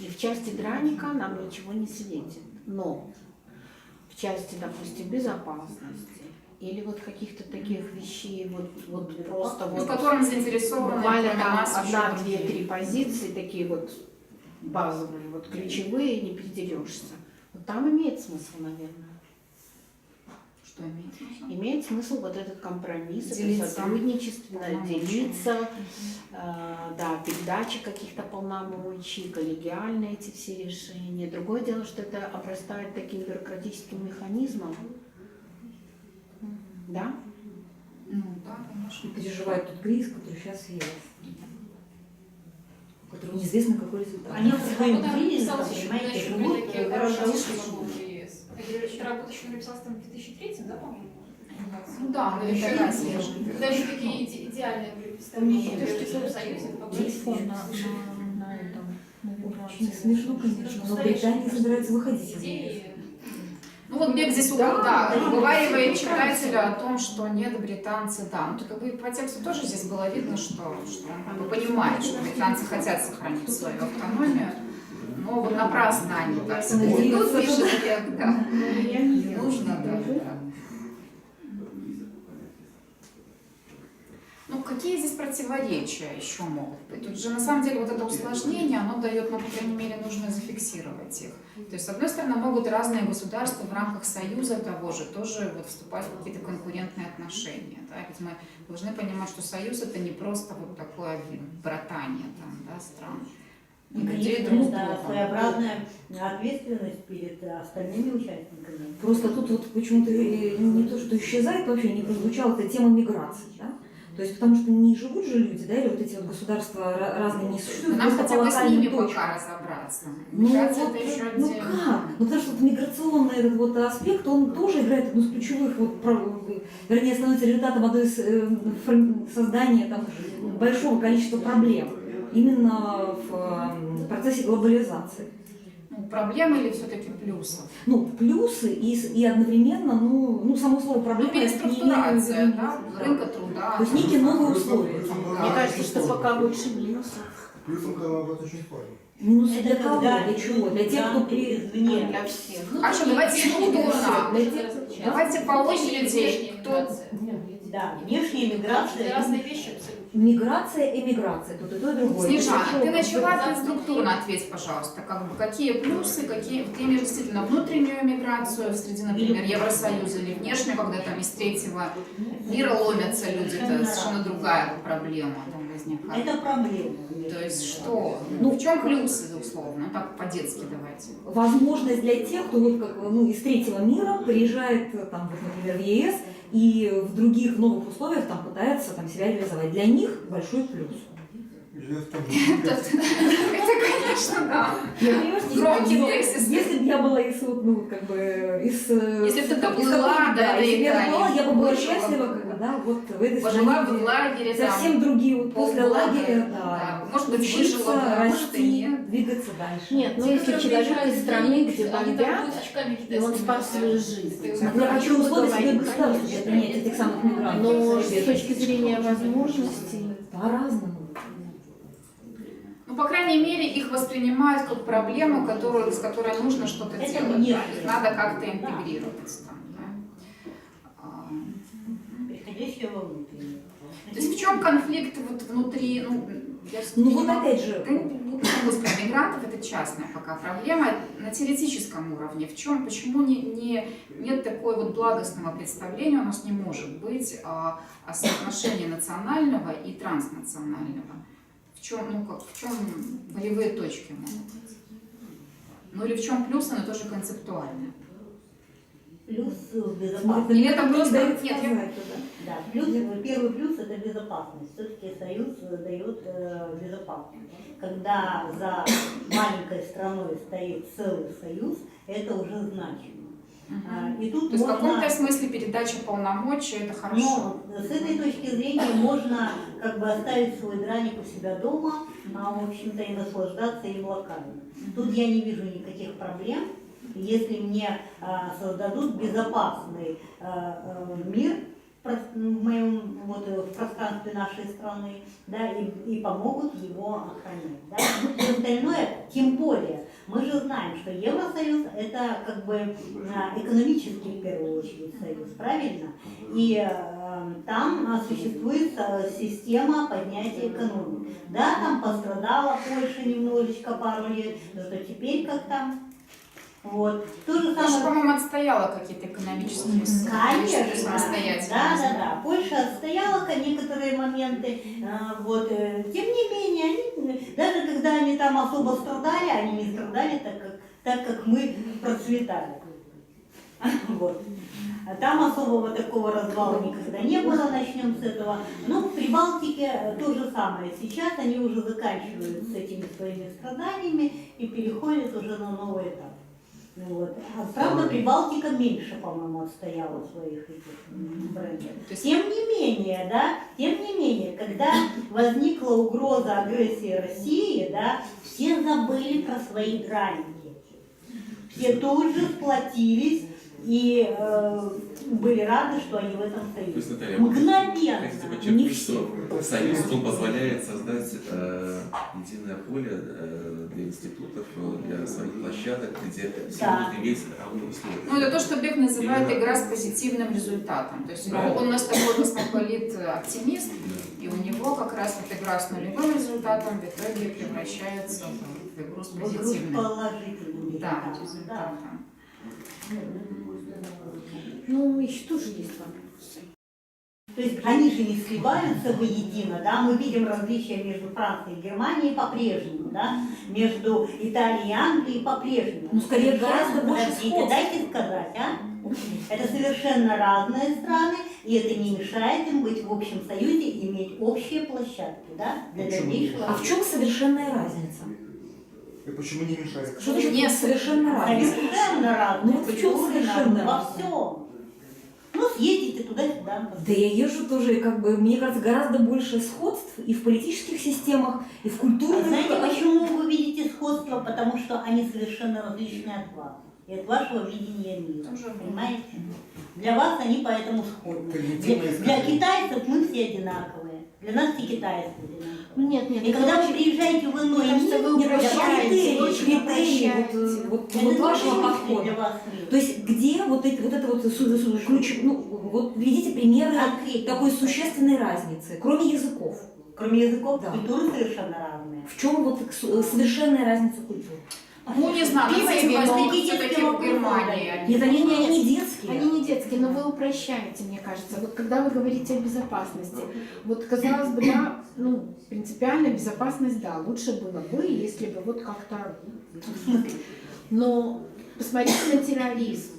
И в части драника нам ничего не светит. Но в части, допустим, безопасности или вот каких-то таких вещей, вот просто В вот котором заинтересованы буквально кроме там нас еще одна, две, другие. три позиции, такие вот базовые, вот ключевые, не придерешься. Вот там имеет смысл, наверное. Что имеет смысл? Имеет смысл вот этот компромисс, Делиться. это сотрудничество, Полномочиями. делиться, да, передача каких-то полномочий, коллегиальные эти все решения. Другое дело, что это обрастает таким бюрократическим механизмом. Да? Ну да, конечно. Переживает тот кризис, который сейчас есть. У которого неизвестно какой результат. Они в А своем вот он кризисе, написал еще, когда понимаете, еще живут были такие гораздо хорошие лучше, цифры чем в ЕС. Вчера год еще написал там в 2003, да, по-моему? Ну да, но Еще это и- Россия же. Даже такие идеальные представления в Европейском Союзе. Очень смешно, конечно, но Британия собирается выходить из ЕС. Идеи. Ну вот Бег здесь уговаривает читателя о том, что нет, британцы, да. Ну, как бы по тексту тоже здесь было видно, что он как бы понимает, что британцы хотят сохранить свою автономию, но вот напрасно они так себя ведут, пишет Бег, да. Не нужно, да. Ну, какие здесь противоречия еще могут быть? Тут же, на самом деле, вот это усложнение, оно дает, ну, по крайней мере, нужно зафиксировать их. То есть, с одной стороны, могут разные государства в рамках союза того же тоже вот вступать в какие-то конкурентные отношения. Да? Ведь мы должны понимать, что союз — это не просто вот такое братание там, да, стран. И, Людей конечно, друг с это другом. своеобразная ответственность перед остальными участниками. Просто тут вот почему-то не то, что исчезает вообще, не прозвучала эта тема миграции, да? То есть потому что не живут же люди, да, или вот эти вот государства разные не существуют, Нам просто хотя по бы с локальным ними точкам. пока разобраться. Ну, Миграция вот, — это еще ну отдельно. как? Ну потому что вот миграционный этот вот аспект, он тоже играет одну из ключевых, вот, вернее, становится результатом одной из создания там, большого количества проблем именно в процессе глобализации. Ну, проблемы или все-таки плюсы? Ну, плюсы и одновременно, ну, само слово Ну, проблема. переструктурация, да, рынка труда. То есть некие новые условия. Мне кажется, что пока больше минусов. Плюсом наоборот очень спорно. Минусы Это для кого? когда Для чего? Для тех, кто извне. Для всех. Хорошо, давайте структурно. Давайте по очереди, кто... Да, внешняя Это миграция. разные вещи абсолютно. Миграция, эмиграция, тут и то, и другое. Снежана, Это ты еще начала, как бы- ты структурно ответь, пожалуйста, как бы какие плюсы, какие, ты имеешь действительно внутреннюю миграцию среди, например, Евросоюза или внешнюю, когда там из третьего мира ломятся люди, это совершенно другая проблема там возникает. Это проблема. То есть что? Ну, в чем плюсы, условно? Так, по-детски давайте. Возможность для тех, кто вот как, ну, из третьего мира приезжает там, вот, например, в ЕС и в других новых условиях там пытается там, себя реализовать. Для них большой плюс. Это, конечно, да. Громкий тезис. Если бы я была из, вот, ну, как бы, из... Если бы ты из доплыла какой-то, до если бы я Италии, доплыла, я бы была выжила счастлива, бы. как бы, да, вот в этой Пожила стране, бы в где лагере там. совсем другие, вот после полгода, лагеря, да. да, Может быть, учиться, выжила бы, а может и расти, нет. двигаться дальше. Нет, ну Те, если которые человек приезжают из в страны, Киев, где они там бомбят, кусочками и он китайскими спас свою языками. жизнь. Это Ну, а при условии себе говорить, государства конечно. принять этих самых мигрантов? Но с точки зрения возможностей, По-разному. Ну, по крайней мере, их воспринимают как проблему, с которой нужно что-то Это делать. внешне. Да? Их надо как-то интегрировать. Там, да? Приходящее во внутреннее. То есть в чем конфликт вот внутри? Ну, я Ну не вот могу- опять же, Да, не могу сказать, мигрантов это частная пока проблема. На теоретическом уровне в чем, почему нет такой вот благостного представления, у нас не может быть о соотношении национального и транснационального. В чем болевые точки могут быть? Ну или в чем плюсы, но тоже концептуальные. Плюс безопасность. Или это просто... дает Нет, я- сказать, да. Да, плюс, первый плюс это безопасность. Все-таки союз дает безопасность. Когда за маленькой страной стоит целый союз, это уже значимо. И тут То есть в можно, каком-то смысле передача полномочий это хорошо. но с этой точки зрения можно как бы оставить свой драник у себя дома, в общем-то, и наслаждаться им локально. Тут я не вижу никаких проблем. Если мне создадут безопасный мир в моем в пространстве нашей страны, да, и помогут его охранять. Да. И остальное, тем более, мы же знаем, что Евросоюз это как бы экономический в первую очередь союз, правильно? И там существует система поднятия экономики. Да, там пострадала Польша немножечко пару лет, зато теперь как там. Вот. То же Польша, самое. по-моему, отстояла какие-то экономические Конечно, самостоятельность. да. Польша отстояла некоторые моменты, тем не менее, даже когда они там особо страдали, они не страдали так как мы процветали. Вот. А там особого такого развала никогда не было, начнем с этого. Но в Прибалтике то же самое. Сейчас они уже заканчивают с этими своими страданиями и переходят уже на новый этап. Вот. Правда, Прибалтика меньше, по-моему, отстояла своих этих брендов. Тем не менее, когда возникла угроза агрессии России, да, все забыли про свои драники. Все тут же сплотились и были рады, что они в этом То есть, союзе. Наталья, Мгновенно. хотите Не подчеркнуть, все. что союз он позволяет создать единое поле для институтов, для своих площадок, где все Да. будут иметь равные условия. Ну, это то, что Бек называет Именно. игра с позитивным результатом. То есть Правильно. он у нас такой космополит-оптимист, и у него как раз вот игра с нулевым результатом в итоге превращается в игру с В игру с позитивным положительным результатом. ну еще тоже есть вопросы. То есть они же не сливаются воедино, да, мы видим различия между Францией и Германией по-прежнему, да, между Италией и Англией по-прежнему. Ну, скорее, гораздо больше Подождите, сходств. дайте сказать, Это совершенно разные страны, и это не мешает им быть в общем союзе и иметь общие площадки, да, для дальнейшего. А в чем совершенная разница? И почему не мешает? Что значит Нет, совершенно разница? Совершенно разные. Ну, в чем совершенно Во разные? всем. Ну, съездите туда-сюда. Да я езжу тоже, и как бы, мне кажется, гораздо больше сходств и в политических системах, и в культурных. Знаете, почему вы видите сходство? Потому что они совершенно различные от вас. И от вашего видения мира. Понимаете? Для вас они поэтому сходны. Для китайцев мы все одинаковые. Для нас все китайцы одинаковые. Нет, И когда вы приезжаете в иной Мне кажется, мир, вы нет, упрощаете критерии, очень цели вот вашего подхода? То есть где вот это вот ключ, ну, вот видите примеры такой существенной разницы, кроме языков? Кроме языков, Да. культуры совершенно разные. В чем вот совершенная разница культур? Ну, не знаю, Пиво давайте и возьмем вино. все-таки в Германии. Нет, они не детские. Они не детские, но вы упрощаете, мне кажется. Вот когда вы говорите о безопасности, вот казалось бы, да, ну, принципиально безопасность, да, лучше было бы, если бы вот как-то... Но посмотрите на терроризм.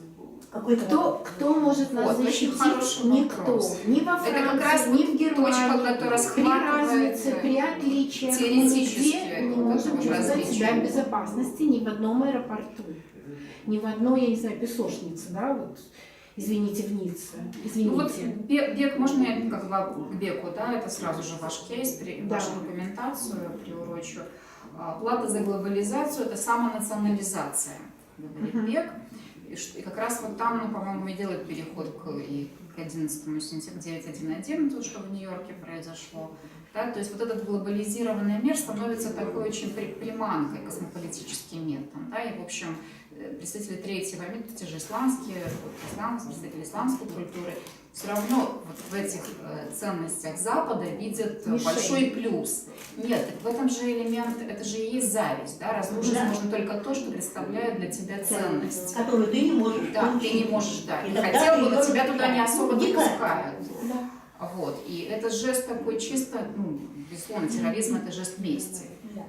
Кто может нас Вот, очень защитить? хороший Никто. вопрос. Ни во Это как раз Франции, ни в вот точка, Германии. которая При разнице, схватывает при отличиях мы теоретически нигде не вот можем это вот чувствовать различие. себя в безопасности ни в одном аэропорту. Ни в одной, я не знаю, песочнице, да, вот, извините, в Ницце. Ну вот Извините. бег, можно я как бы к бегу, да, это сразу же ваш кейс, Да. вашу документацию приурочу. Плата за глобализацию – это самонационализация, говорит бег. И как раз вот там, ну, по-моему, и делает переход к 11 сентября 9.1.1, то, что в Нью-Йорке произошло. Да? То есть вот этот глобализированный мир становится такой очень приманкой космополитическим методом. Да? И, в общем, представители третьего мира, те же представители исламской культуры, все равно вот в этих ценностях Запада видят большой плюс. Нет, так в этом же элемент, это же и есть зависть. Да? Разрушить можно только то, что представляет для тебя ценность. Которую ты не можешь Да, получить. ты не можешь дать. И И тогда хотел ты бы, но её тебя туда не особо удивляешь. допускают. Да. Вот. И это жест такой чисто, ну, безусловно, терроризм – это жест мести. Да.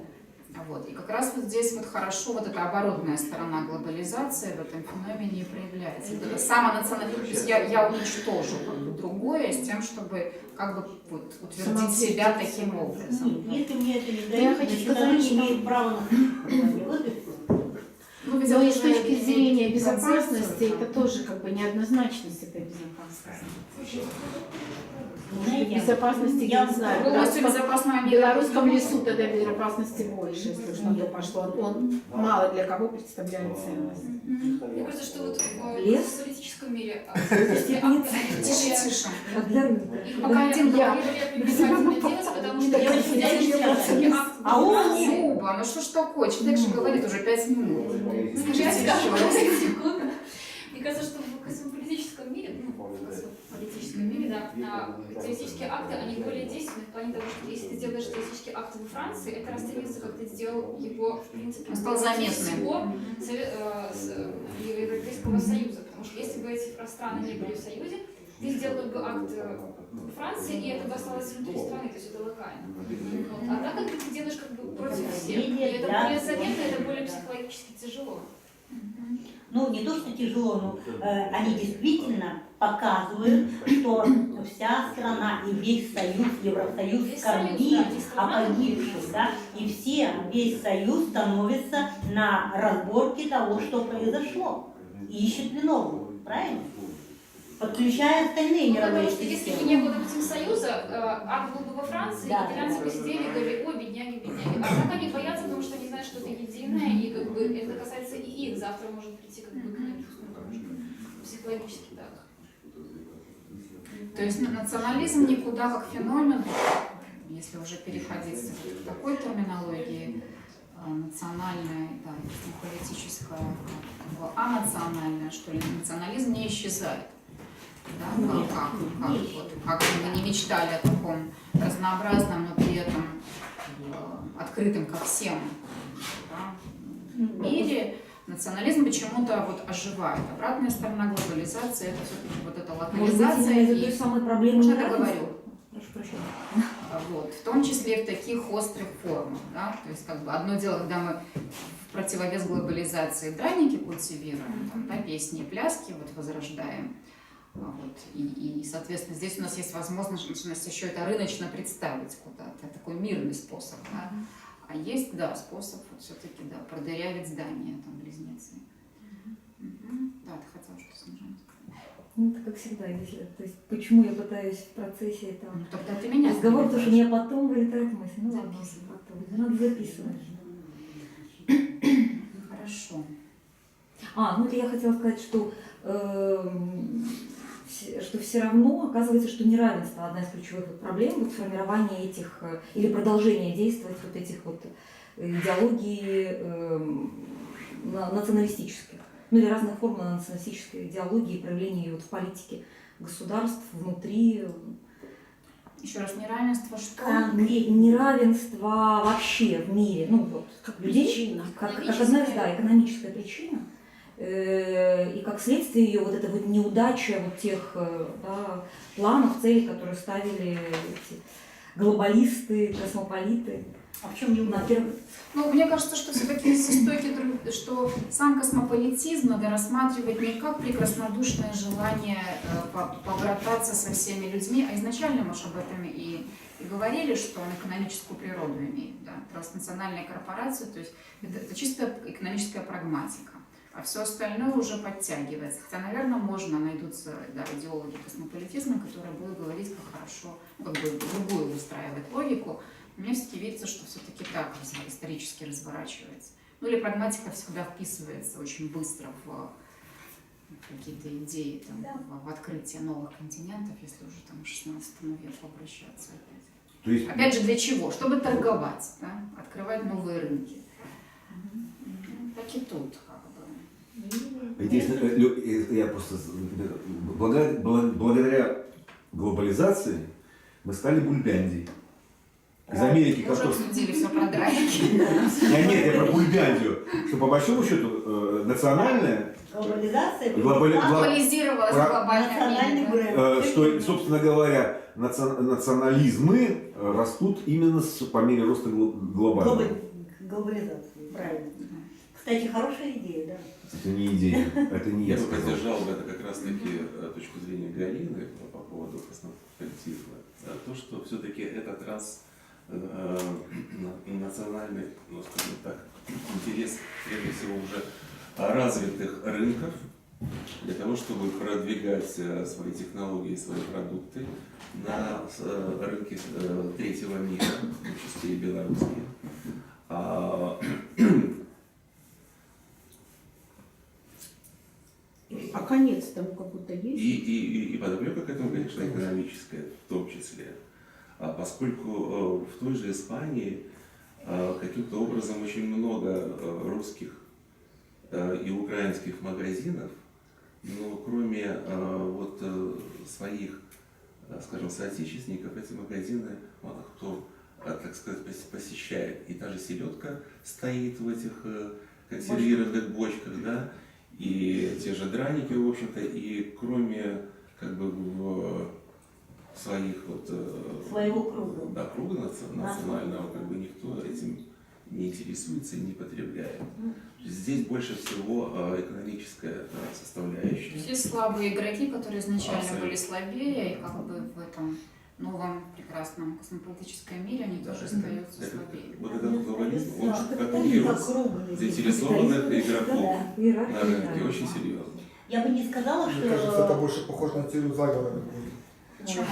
Вот. И как раз вот здесь вот хорошо вот эта оборотная сторона глобализации в этом феномене и проявляется. Вот это самонационализация. То есть я уничтожу как бы другое с тем, чтобы как бы вот утвердить себя таким образом. Если мне это не я дают, хочу значит, сказать, они что- имеют право на существование. Вот и всё. Ну, ведь Но это и с же точки зрения имеет безопасности, концепцию, это тоже как бы неоднозначность этой безопасности. Знаете, Безопасности, я не знаю, Полностью безопасного в мира. белорусском лесу тогда безопасности больше, если уж на то пошло. Он мало для кого представляет ценность. Мне кажется, что вот Лес? в политическом мире Тише, тише. А для рынка? их пока один говорит обязательно делать, потому что Я если не делаешь знаю, акт а он Франции, Люба, ну что ж такое? Человек же говорит уже 5 минут. Скажите я еще скажу, раз. секунду. Мне кажется, что в космополитическом мире, в космополитическом мире, да, террористические акты, они более действенны в плане того, что если ты делаешь террористический акт во Франции, это расценивается, как ты сделал его, в принципе, Он стал заметным. всего Европейского Союза. Потому что если бы эти страны не были в Союзе, ты сделал бы акт во Франции, и это бы осталось внутри страны, то есть это локально. Вот. А так как бы ты делаешь как бы против всех, и это более заметно, это более психологически тяжело. Ну, не то, что тяжело, но они действительно показывают, что вся страна и весь Союз, Евросоюз Весь скорбит Союз, да, не о страна, погибших, да, и весь Союз становится на разборке того, что произошло, и ищет виновного, правильно? Подключая остальные Ну, мировые потому что если бы системы. не было, допустим, Союза, акт был бы во Франции, Да. итальянцы бы сидели и говорили: о, бедняги, бедняги. А так они боятся, потому что они знают, что это единое, и как бы это касается и их. Завтра может прийти как бы к ним, потому что психологически так. То есть национализм никуда как феномен, если уже переходить к такой терминологии, национальная, да, политическая, анациональная, что ли, национализм не исчезает. Да, как бы мы не мечтали о таком разнообразном, но при этом открытым ко всем, да, мире, национализм почему-то вот оживает. Обратная сторона глобализации – это все-таки вот эта Может быть, локализация. именно из-за И той самой проблемы можно я неравенства? договорю? Прошу прощения. Вот, в том числе в таких острых формах. Да? То есть как бы одно дело, когда мы в противовес глобализации драники культивируем, там, да, песни и пляски вот, возрождаем. Вот, и, соответственно, здесь у нас есть возможность еще это рыночно представить куда-то, такой мирный способ. Да? А есть, да, способ вот, все-таки да, продырявить здания, там, близнецы. Да, ты хотела что-то снижать? Ну, это как всегда, если, то есть, почему я пытаюсь в процессе там Ну, тогда ты меня разговор, потому что у сбиваешь. меня потом вылетает мысль. Ну, ладно, Записывай. потом. Надо записывать. Хорошо. Ну это я хотела сказать, что все равно оказывается, что неравенство одна из ключевых вот проблем вот формирования этих или продолжения действовать вот этих вот идеологий националистических, ну или разных форм националистической идеологии и проявления ее вот в политике государств, внутри. Еще раз, неравенство что? Неравенство вообще в мире, ну вот, Как людей, причина. как одна из, да, экономическая причина, и как следствие ее вот эта вот неудача вот тех да, планов, целей, которые ставили эти глобалисты, космополиты. А в чем неудача? Ну, мне кажется, что все-таки есть истоки, что сам космополитизм надо рассматривать не как прекраснодушное желание побрататься со всеми людьми, а изначально, может, об этом и говорили, что он экономическую природу имеет, да, транснациональные корпорации, то есть это чисто экономическая прагматика. А все остальное уже подтягивается. Хотя, наверное, найдутся да, идеологи космополитизма, которые будут говорить, как хорошо, как бы другую выстраивать логику. Мне все-таки видится, что все-таки так исторически разворачивается. Ну или прагматика всегда вписывается очень быстро в какие-то идеи, там, в открытие новых континентов, если уже там к 16 веку обращаться опять. То есть, Опять же, для чего? Чтобы торговать, да? Открывать новые рынки. Так и тут, как бы. единственное, я просто благодаря глобализации мы стали Бульбяндией. Из Америки Мы уже картошку. обсудили все про драки. Нет, я про Бульбяндию. Что по большому счету национальная, Глобализация, Актуализировалась Про- глобальная национальный мире. бренд. что, собственно говоря, национализмы растут именно по мере роста глобального. Глобализация, правильно. Кстати, хорошая идея, да. Это не идея, это не Я я бы сказал. поддержал бы это как раз-таки точку зрения Галины по поводу космополитизма. То, что все-таки это национальный, ну, скажем так, интерес, прежде всего, уже развитых рынков, для того, чтобы продвигать свои технологии, свои продукты на рынки третьего мира, в том числе и белорусские. А конец тому как-то есть? И подоплека к этому, конечно, экономическая в том числе. Поскольку в той же Испании каким-то образом очень много русских и украинских магазинов, но кроме вот своих, скажем, соотечественников, эти магазины мало кто, так сказать, посещает. И та же селедка стоит в этих консервированных бочках, да, и те же драники, в общем-то, и кроме как бы своих вот Своего круга. да, круга национального, как бы никто этим не интересуется и не потребляет. Здесь больше всего экономическая составляющая. Все слабые игроки, которые изначально Абсолютно. были слабее, и как бы в этом новом прекрасном космополитическом мире они тоже остаются слабее. Вот этот глобализм, он как Капитализм вирус как круг. заинтересованных игроков Да, на иерархия, рынке, да. очень серьезно. Я бы не сказала, Мне кажется, это что... больше похоже на теорию заговора какую-то. Почему?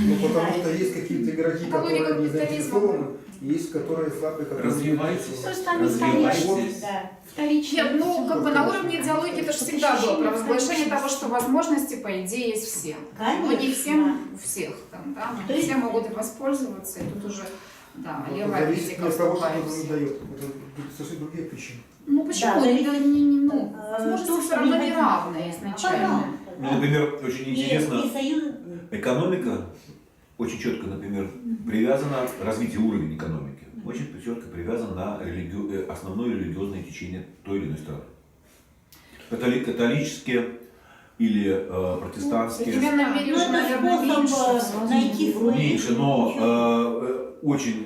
Ну, потому что есть какие-то игроки, Это логика которые не капитализма. заинтересованы, есть которые слабые, которые... Развивайтесь, То есть они развивайтесь. Да. Вторичные. Нет, ну как бы на уровне идеологии это же всегда было провозглашение того, что возможности, по идее, есть всем. Но не Конечно. всем у всех там, да, но То не есть- все могут им воспользоваться, и тут уже, да, Ну, левая зависит критика от того, что вступает. кто не дает. Это совершенно другие причины. Ну почему? Да, зависит- Ну, то, возможности все что равно не не хотим. равные изначально. Пожалуйста. Ну, например, очень интересно, И союз... экономика очень четко, например, привязана, развитие уровня экономики, очень четко привязано на основное религиозное течение той или иной страны. Католические или В протестантские, современном мире Ну, уже, это наверное, способ меньше. найти свой... меньше, но очень,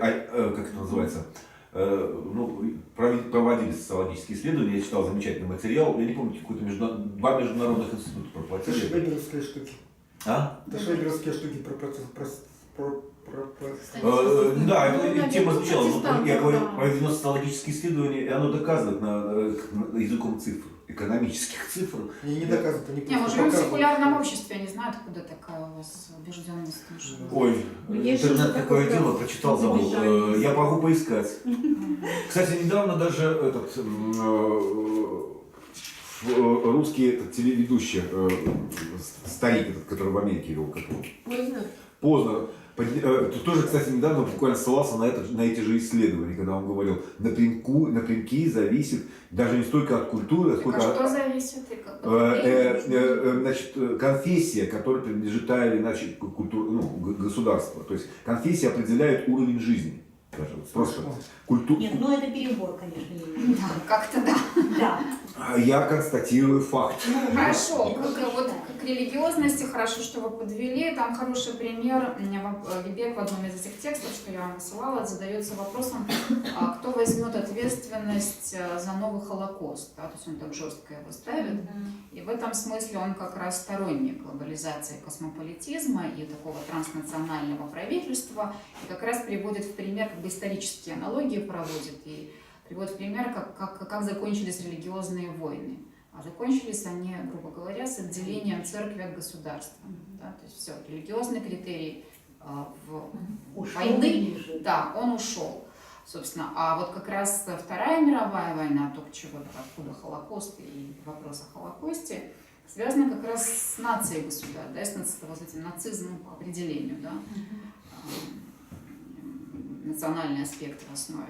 как это называется, ну, проводили социологические исследования, я читал замечательный материал, я не помню, какой-то два международных института Это проплатили. швейцарские штуки. А? Это швейцарские штуки про Да, Ну, эта тема наверное, звучала. Но протестанты, я говорю, да. проведено социологические исследования, и оно доказывает языком цифр, экономических цифр. Они не доказывают, они Не, мы просто живем в показывают. секулярном обществе, я не знаю, откуда такая у вас убежденность. в том, что- Ой, Ну, есть же интернет уже такое такой дело, прям прочитал, забыл. замечательный. Я могу поискать. Мгм. Кстати, недавно даже русский телеведущий, старик, который в Америке вел, как его, Поздно. Познер, Тоже, кстати, недавно буквально ссылался на эти же исследования, когда он говорил, напрямки зависит даже не столько от культуры, сколько Так, а что от зависит? И как значит, конфессия, которая принадлежит та или иначе государству. То есть конфессия определяет уровень жизни. Даже вот просто культура. Нет, ну это перебор, конечно. Да, как-то да. Да. Я констатирую факт. Хорошо, вот к религиозности хорошо, что вы подвели. Там хороший пример. Вебек в одном из этих текстов, что я вам высылала, задается вопросом, кто возьмет ответственность за новый Холокост. Да? То есть он так жестко его ставит. И в этом смысле он как раз сторонник глобализации, космополитизма и такого транснационального правительства. И как раз приводит в пример, как бы исторические аналогии проводит и приводит в пример, как закончились религиозные войны. А закончились они, грубо говоря, с отделением церкви от государства. Да? То есть все, религиозный критерий войны, да, он ушел. Собственно, а вот как раз Вторая мировая война, то, откуда Холокост и вопрос о Холокосте, связано как раз с нацией государства, да, с этим нацизмом по определению, да, национальный аспект в основе.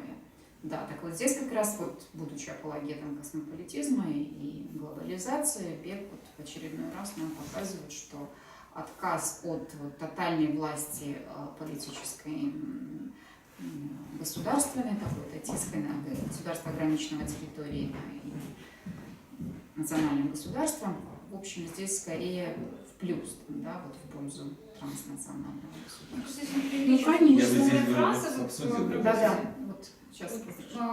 Да, так вот здесь как раз, вот, будучи апологетом космополитизма и глобализации, Бек вот в очередной раз нам показывает, что отказ от тотальной власти политической, государственной, какой-то тиской, государства ограниченного территорией и национальным государством, в общем, здесь скорее в плюс, да, вот в пользу транснационального государства. Ну, конечно. Фраза, Да-да, вот сейчас.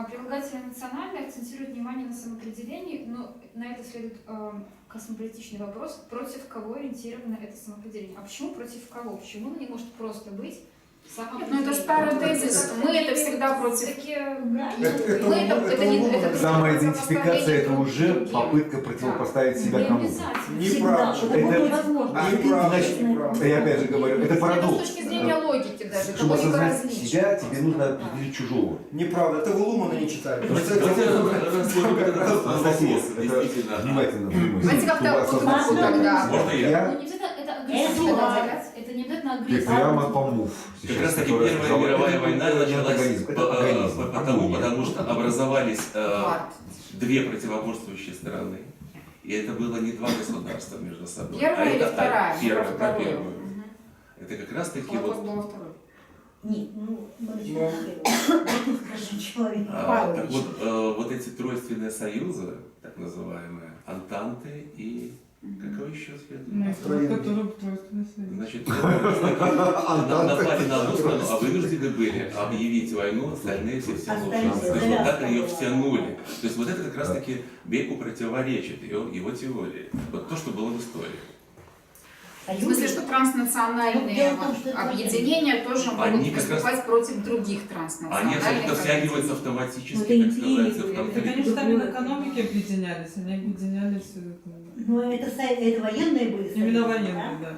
Прилагательное национальное акцентирует внимание на самоопределении, но на это следует космополитичный вопрос, против кого ориентировано это самоопределение. А почему против кого? Почему оно не может просто быть самоопределением? Ну это старый тезис, мы это всегда против. Самоидентификация это уже попытка противопоставить себя кому-то. Неправда. Я опять же говорю, это парадокс. С точки зрения логики даже, Чтобы логика осознать различия. себя, тебе нужно определить чужого. Неправда, это вы Лумана не читали. Анастасия, это Действительно. внимательно Давайте как-то по-другому тогда. Можно я? Я Ну, не обязательно это агрессия, это не обязательно агрессия. прямо помув. Как раз таки Первая мировая война началась потому что образовались две противоборствующие страны. И это было не два государства между собой. Первая или это вторая? Первая, Вторую. про первую. Это как раз таки Холокост вот... был второй. Нет, ну, мы начинаем с первого. Скажи, человек. Так вот, вот эти тройственные союзы, так называемые, Антанты и какой еще следует? Значит, напали на одну страну, а вынуждены были объявить войну, остальные все втянули. То есть вот так ее втянули. То есть вот это как раз таки Беку противоречит его теории. Вот то, что было в истории. В смысле, что транснациональные объединения тоже могут выступать против других Они транснациональных абсолютно втягиваются объединений. автоматически, так сказать, в Это, конфликт. конечно, там в экономике объединялись, они объединялись Ну, это военные были. именно союзы, военные, да.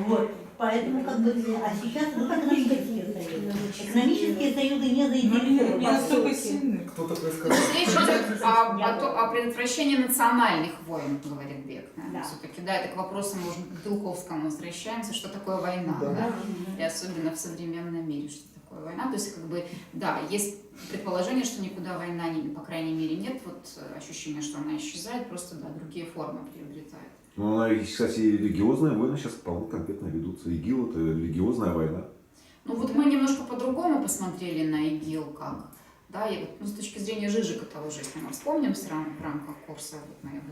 Вот. Поэтому как бы, а сейчас, ну, как экономические союзы. Экономические союзы не Но они заинтересованы. не настолько сильны. Кто такой сказал? Речь идет о предотвращении национальных войн, говорит Бек. Да. Все-таки, да, это к вопросу, мы уже к Белковскому возвращаемся, что такое война, да? И особенно в современном мире, что такое война. То есть, как бы, да, есть предположение, что никуда война, по крайней мере, нет, вот ощущение, что она исчезает, просто, да, другие формы приобретает. Ну, она, кстати, и религиозная война сейчас вполне конкретно ведутся. ИГИЛ – это религиозная война. Ну вот мы немножко по-другому посмотрели на ИГИЛ, как, да, и вот, ну, с точки зрения Жижика того же, если мы вспомним в рамках курса, вот мы его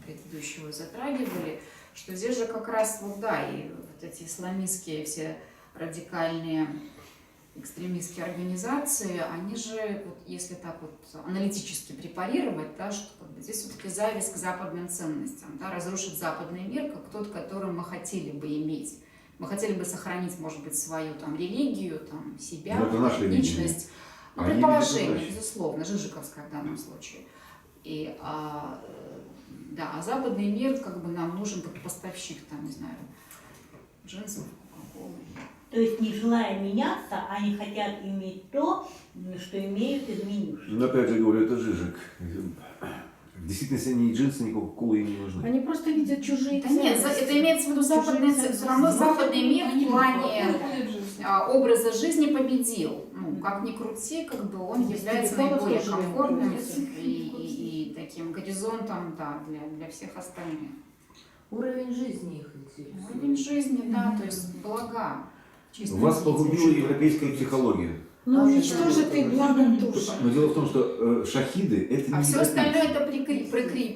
предыдущего затрагивали, что здесь же как раз, вот да, и вот эти исламистские все радикальные экстремистские организации, они же, вот, если так вот аналитически препарировать, да, что как бы здесь все-таки зависть к западным ценностям, да, разрушить западный мир, как тот, который мы хотели бы иметь. Мы хотели бы сохранить, может быть, свою там религию, там, себя, Но это наша этничность. Ну, Они предположение, видят безусловно, жижиковское в данном случае. И, да, а западный мир, как бы, нам нужен как поставщик, там, не знаю, джинсов, кока-колы. То есть, не желая меняться, они хотят иметь то, что имеют изменившись. Но опять же говорю, это Жижик. В действительности ни джинсы, ни кока-колы им не нужны. Они просто видят чужие Да нет, ценности. это имеется в виду западный, все равно западный мир в плане образа жизни победил. Ну, как ни крути, как бы он является наиболее комфортным и таким горизонтом, да, для всех остальных. Уровень жизни их интересует. Уровень жизни, да, то есть блага. чисто Вас погубила физические. европейская психология. Ну, уничтожит и благо тоже. Но дело в том, что шахиды это А не все европейцы. остальное это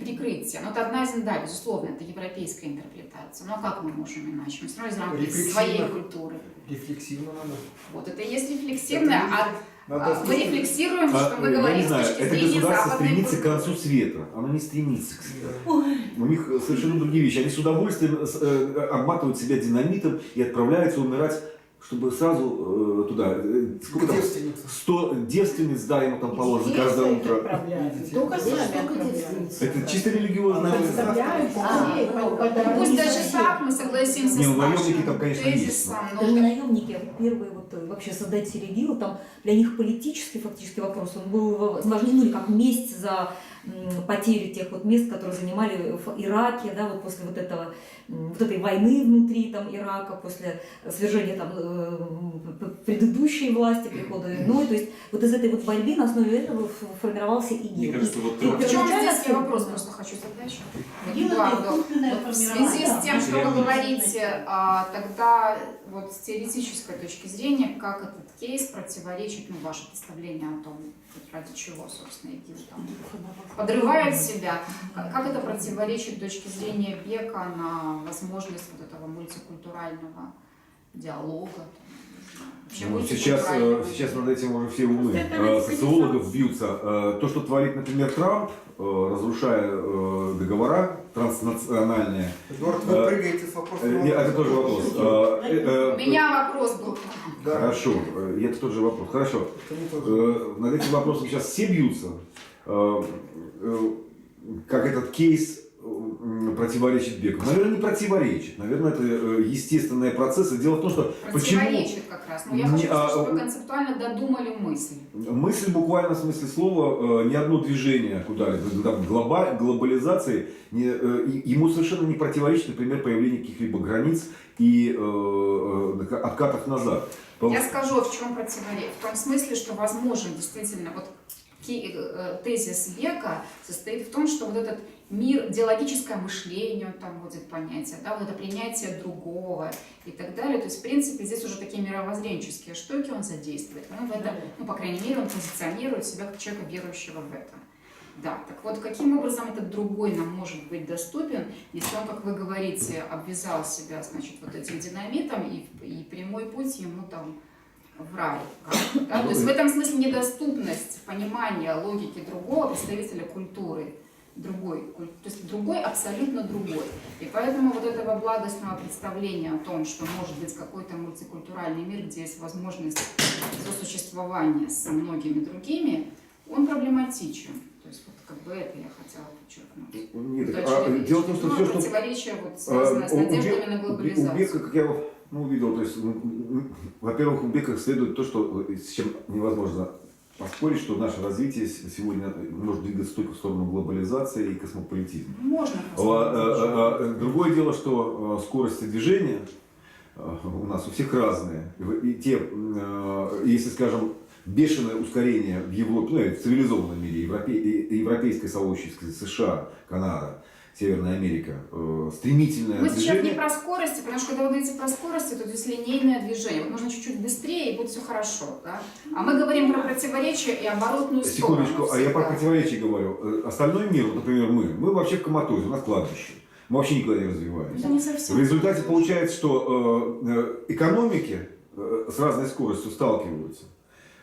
прикрытие. Ну, это одна из, да, безусловно, это европейская интерпретация. Но как мы можем иначе? Мы все равно из рамки Рефлексивно. своей культуры. Рефлексивно надо. Вот это и есть рефлексивное, Надо мы рефлексируем, что мы я говорим не с знаю, точки это зрения государство западной стремится к культуры. концу света. Оно не стремится к свету. У них совершенно другие вещи. Они с удовольствием обматывают себя динамитом и отправляются умирать, чтобы сразу туда, сколько там, Девственница. 100 девственниц, да, ему там положено каждое утро. Только сами отправляют. Это чисто религиозное. Представляют, Пусть даже так мы согласимся Не, с ну, наемники нашим там, конечно, есть, тезисом, но Даже наемники, первые вот вообще создатели ИГИЛа, там для них политический фактически вопрос, он был важнее, ну или как месть за потери тех вот мест, которые занимали в Ираке, да, вот после вот этой войны внутри там Ирака, после свержения там предыдущей власти, прихода иной, то есть вот из этой вот борьбы на основе этого формировался ИГИЛ. Мне кажется, вот в чем первоначально здесь я вопрос просто хочу задать? ИГИЛ это Эдуарду, искусственное вот в связи с тем, что вы говорите, тогда вот с теоретической точки зрения, как этот кейс противоречит, ну, ваше представление о том, вот ради чего, собственно, ИГИЛ там подрывает себя, как это противоречит с точки зрения Бека на возможность вот этого мультикультурального диалога? Вообще Ну, мультикультурального. сейчас над этим уже все умы социологов бьются. То, что творит, например, Трамп, разрушая договора транснациональные. Эдуард, вы прыгаете с вопроса. Это тоже вопрос. У меня вопрос был. Да. Хорошо, это тот же вопрос. Хорошо. Это не тот же. Над этим вопросом сейчас все бьются. Как этот кейс противоречит Беку? Наверное, не противоречит. Наверное, это естественные процессы. Дело в том, что почему... Противоречит как раз. Но я хочу сказать, что вы концептуально додумали мысль. Мысль буквально в смысле слова, ни одно движение куда-либо, глобализации, ему совершенно не противоречит, например, появление каких-либо границ и откатов назад. Я скажу, в чем противоречие. В том смысле, что возможно действительно вот тезис Бека состоит в том, что вот этот мир, диалогическое мышление, он там вводит понятие, да, вот это принятие другого и так далее. То есть, в принципе, здесь уже такие мировоззренческие штуки он задействует. Он в это, ну, по крайней мере, он позиционирует себя как человека, верующего в это. Да, так вот, каким образом этот другой нам может быть доступен, если он, как вы говорите, обвязал себя, значит, вот этим динамитом, и прямой путь ему там в рай. Да? То есть в этом смысле недоступность понимания логики другого представителя культуры, другой, то есть другой абсолютно другой. И поэтому вот этого благостного представления о том, что может быть какой-то мультикультуральный мир, где есть возможность сосуществования со многими другими, он проблематичен. То есть вот как бы это я хотела подчеркнуть. Нет, дело в том, что все, что... Противоречие вот связано с надеждами на глобализацию. У Бека, как я увидел, то есть, во-первых, у Бека следует то, что, с чем невозможно поспорить, что наше развитие сегодня может двигаться только в сторону глобализации и космополитизма. Можно поспорить. Другое дело, что скорости движения у нас у всех разные. И те, если, скажем, бешеное ускорение в Европе, ну, в цивилизованном мире, европейское сообщество, США, Канада, Северная Америка, стремительное Мы сейчас движение. не про скорости, потому что когда вы говорите про скорости, то здесь линейное движение. Вот нужно чуть-чуть быстрее, и будет все хорошо. Да? А мы говорим про противоречие и оборотную сторону. Секундочку, а я про противоречие говорю. Остальной мир, например, мы вообще в коматозе, у нас кладбище. Мы вообще никуда не развиваемся. Это не совсем. В результате получается, что экономики с разной скоростью сталкиваются.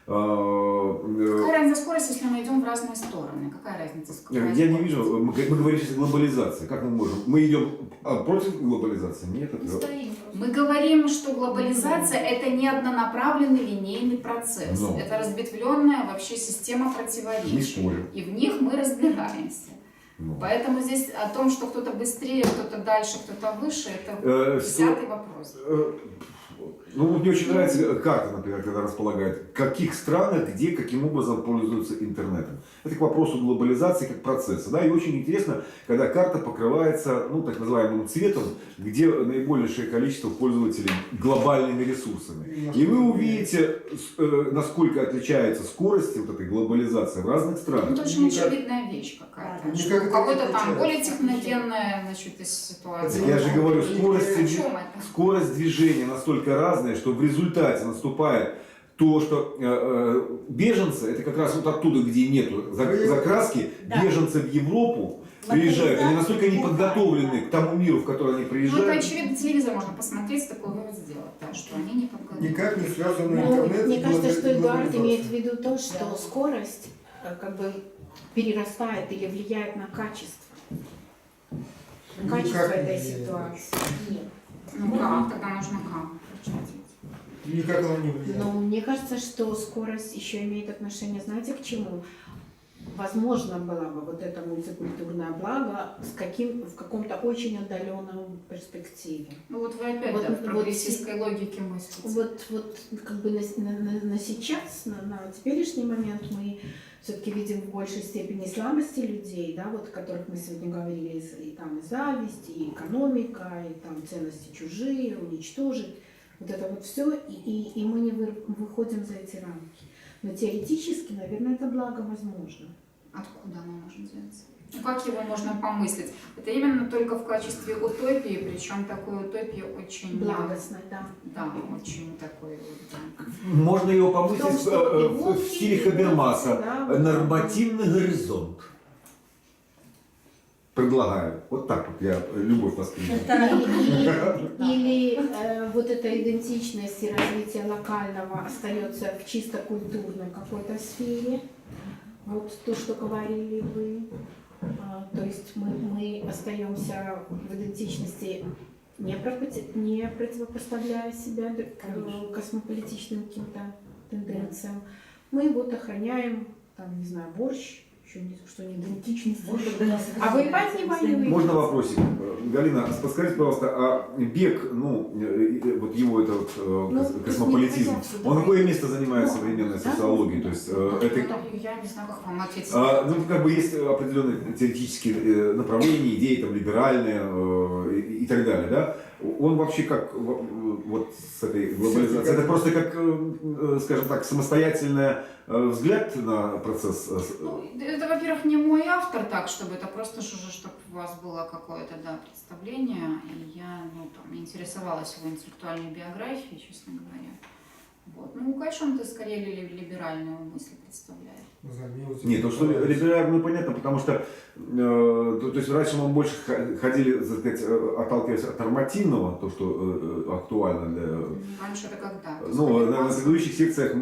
Какая разница скорости, если мы идем в разные стороны? Какая разница скорости? Я не вижу, мы говорим сейчас о глобализации. Как мы можем? Мы идем против глобализации? Нет, это... Мы говорим, что глобализация – это не однонаправленный линейный процесс. Но. Это разветвленная вообще система Не противоречий. спорю. И в них мы разбираемся. Ну. Поэтому здесь о том, что кто-то быстрее, кто-то дальше, кто-то выше, это взятый вопрос. Ну, вот мне очень нравится карта, например, когда располагает, в каких странах, где, каким образом пользуются интернетом. Это к вопросу глобализации как процесса. Да? И очень интересно, когда карта покрывается, ну, так называемым цветом, где наибольшее количество пользователей глобальными ресурсами. И вы увидите, насколько отличается скорость вот этой глобализации в разных Ну, странах. это очень очевидная вещь какая-то. Никак Что это у кого-то не там отличается. более техногенная, значит, из ситуации. Я же говорю, О чем это? скорость движения настолько разная, что в результате наступает то, что беженцы, это как раз вот оттуда, где нету закраски, Да. беженцы в Европу приезжают, они настолько не подготовлены к тому миру, в который они Ну, это приезжают. очевидно, телевизор можно посмотреть, такой вывод сделать, да, что они не подготовлены. Никак не связаны Ну, интернет мне и кажется, что Эдуард глобализация. имеет в виду то, что скорость как бы перерастает или влияет на качество. Качество Никак не этой влияет. ситуации. Нет. Ну как, тогда нужно как? Никак оно не влияет. Но мне кажется, что скорость еще имеет отношение, знаете, к чему? Возможно было бы вот это мультикультурное благо в каком-то очень отдаленном перспективе. Ну вот вы опять Вот- да, в вот прогрессистской логике мыслите. Вот как бы на сейчас, на теперешний момент мы все-таки видим в большей степени слабости людей, да, вот о которых мы сегодня говорили, и там и зависть, и экономика, и там ценности чужие, уничтожить, вот это вот все, и мы не выходим за эти рамки. Но теоретически, наверное, это благо возможно. Откуда оно может взяться? Ну как его можно помыслить? Это именно только в качестве утопии, причем такой утопии очень... Благостно, да. Да, очень такой... вот, да. Можно его В том, помыслить что и в волки, стиле и Хабермаса. овцы, да, вот Нормативный горизонт. Предлагаю. Вот так вот я любовь воспринимаю. Или вот эта идентичность и развитие локального остается в чисто культурной какой-то сфере. Вот то, что говорили вы. То есть мы остаемся в идентичности, не противопоставляя себя космополитичным каким-то тенденциям. Мы вот охраняем, там, не знаю, борщ, еще что не идентичность. А воевать не воюем. Можно вопросик? Галина, подскажите, пожалуйста, а бег, ну, вот его это вот, космополитизм, он какое место занимает в современной социологии? То есть это... Я не знаю, как вам ответить. Ну, как бы есть определенные теоретические направления, идеи там либеральные и так далее, да? Он вообще как вот с этой глобализацией? Это просто как, скажем так, самостоятельный взгляд на процесс? Ну, это, во-первых, не мой автор, так, чтобы это просто уже, чтобы у вас было какое-то, да, представление. И я, ну, там, интересовалась его интеллектуальной биографией, честно говоря. Вот. Ну, конечно, он-то скорее либеральную мысль представляет. Нет, то, что либеральную понятно, потому что то есть раньше мы больше ходили, так сказать, отталкиваясь от нормативного, то, что актуально для... Раньше это когда? Ну, на предыдущих секциях,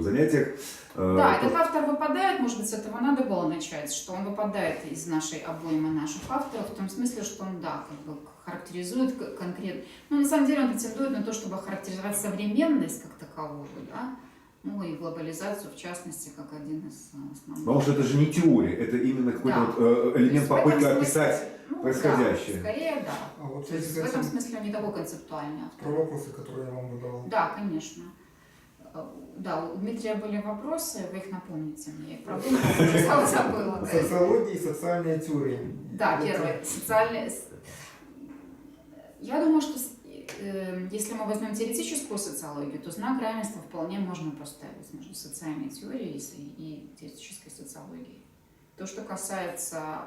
занятиях... Да, этот автор выпадает, может быть, с этого надо было начать, что он выпадает из нашей обоймы наших авторов, в том смысле, что он, да, как бы характеризует конкретно... Ну, на самом деле он претендует на то, чтобы характеризовать современность как таковую, да, ну и глобализацию, в частности, как один из основных. Потому что это же не теория, это именно какой-то Да. вот, элемент То есть в этом попытки смысле, описать ну, происходящее. Да, скорее, да. А вот То есть в этом смысле он не такой концептуальный автор. про вопросы, которые я вам выдал. Да, конечно. Да, у Дмитрия были вопросы, вы их напомните мне, я их продумала, забыла. Социология и социальная теория. Да, Вот, первое. Социальная... Я думаю, что если мы возьмем теоретическую социологию, то знак равенства вполне можно поставить между социальной теорией и теоретической социологией. То, что касается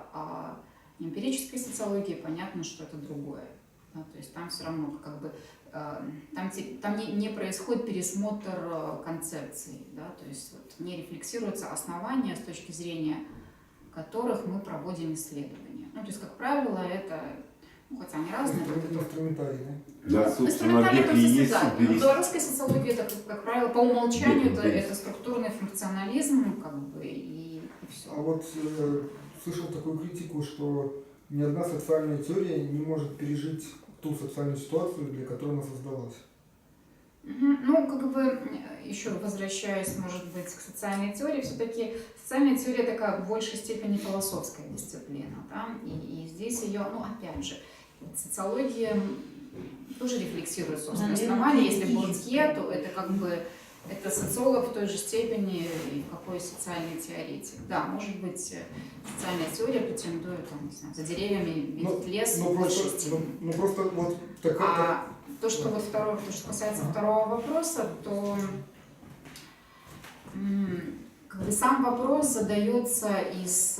эмпирической социологии, понятно, что это другое. Да, то есть там все равно как бы там не происходит пересмотр концепций, да, то есть вот не рефлексируются основания, с точки зрения которых мы проводим исследования. Ну, то есть, как правило, это, ну, хотя они разные. Инструментарий, Да, Ну, собственно, инструментарий бег это и в смысле, есть да. Но эмпирист. белорусская социология, это, как правило, по умолчанию, Бег, это структурный функционализм, как бы, и все. А вот слышал такую критику, что ни одна социальная теория не может пережить ту социальную ситуацию, для которой она создалась. Ну, как бы, еще возвращаясь, может быть, к социальной теории, все-таки социальная теория такая в большей степени философская дисциплина, да? И здесь ее, ну, опять же, социология тоже рефлексирует собственное Наверное, основание. Если ищет, Бурдье, то это как бы это социолог в той же степени, и какой социальный теоретик. Да, может быть, социальная теория претендует, там, не знаю, за деревьями видит лес в большей степени. просто вот такая... А то, что вот второе, то, что касается второго вопроса, то как бы сам вопрос задается из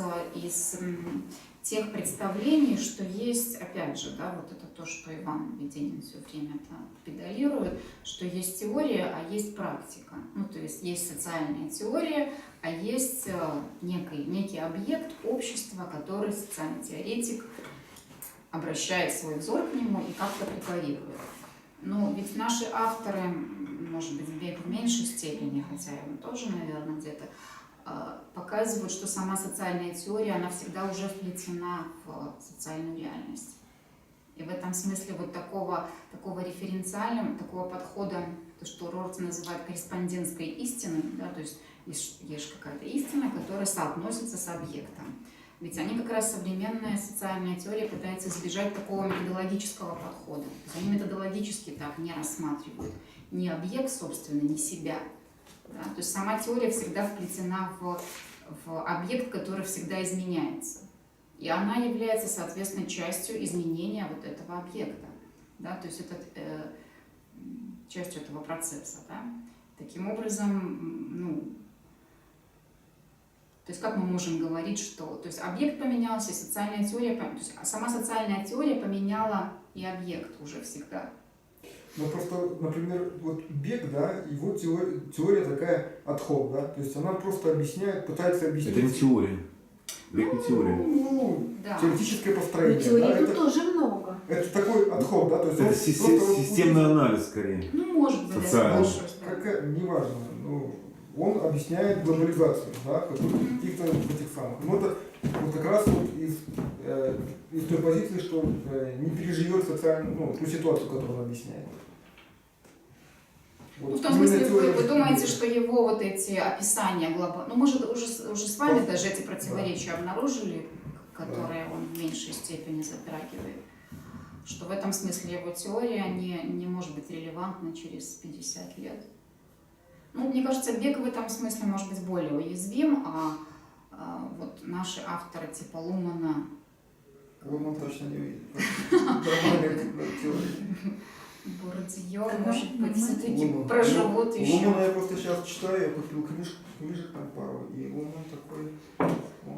тех представлений, что есть, опять же, да, вот это то, что Иван Веденин все время педалирует, что есть теория, а есть практика. Ну, то есть есть социальная теория, а есть некий объект общества, который социальный теоретик обращает свой взор к нему и как-то препарирует. Но ведь наши авторы, может быть, в меньшей степени, хотя и он тоже, наверное, где-то, показывают, что сама социальная теория, она всегда уже вплетена в социальную реальность. И в этом смысле вот такого референциального, такого подхода, то, что Рорти называет корреспондентской истиной, да, то есть есть какая-то истина, которая соотносится с объектом. Ведь они как раз, современная социальная теория, пытается избежать такого методологического подхода. То есть они методологически так не рассматривают ни объект, собственно, ни себя. Да? То есть сама теория всегда вплетена в объект, который всегда изменяется. И она является, соответственно, частью изменения вот этого объекта. Да? То есть это частью этого процесса. Да? Таким образом, то есть как мы можем говорить, что то есть объект поменялся, и социальная теория, то есть сама социальная теория поменяла и объект уже всегда. Ну просто, например, вот бег, да, его теория такая ad-hoc, да, то есть она просто объясняет, пытается объяснить. Это не теория. Бег не теория. Да. Теоретическое Но построение. теорий Да, тут это, тоже много. это такой ad-hoc, да, то есть Это он просто системный анализ скорее. Может быть, Социальный. это большой. неважно, он объясняет глобализацию, да, каких-то этих самых. Ну это вот как раз вот из той позиции, что не переживет социальную, ту ситуацию, которую он объясняет. Вот В том смысле, вы думаете, что его вот эти описания глобально, мы же уже с вами даже эти противоречия обнаружили, которые он в меньшей степени затрагивает, что в этом смысле его теория не может быть релевантна через 50 лет. Мне кажется, бег в этом смысле может быть более уязвим, а вот наши авторы типа Лумана... Луман точно не видит. Нормальная теория. Бурдье, может быть, все-таки проживут еще. Лумана я просто сейчас читаю, я купил книжек там пару, и Луман такой...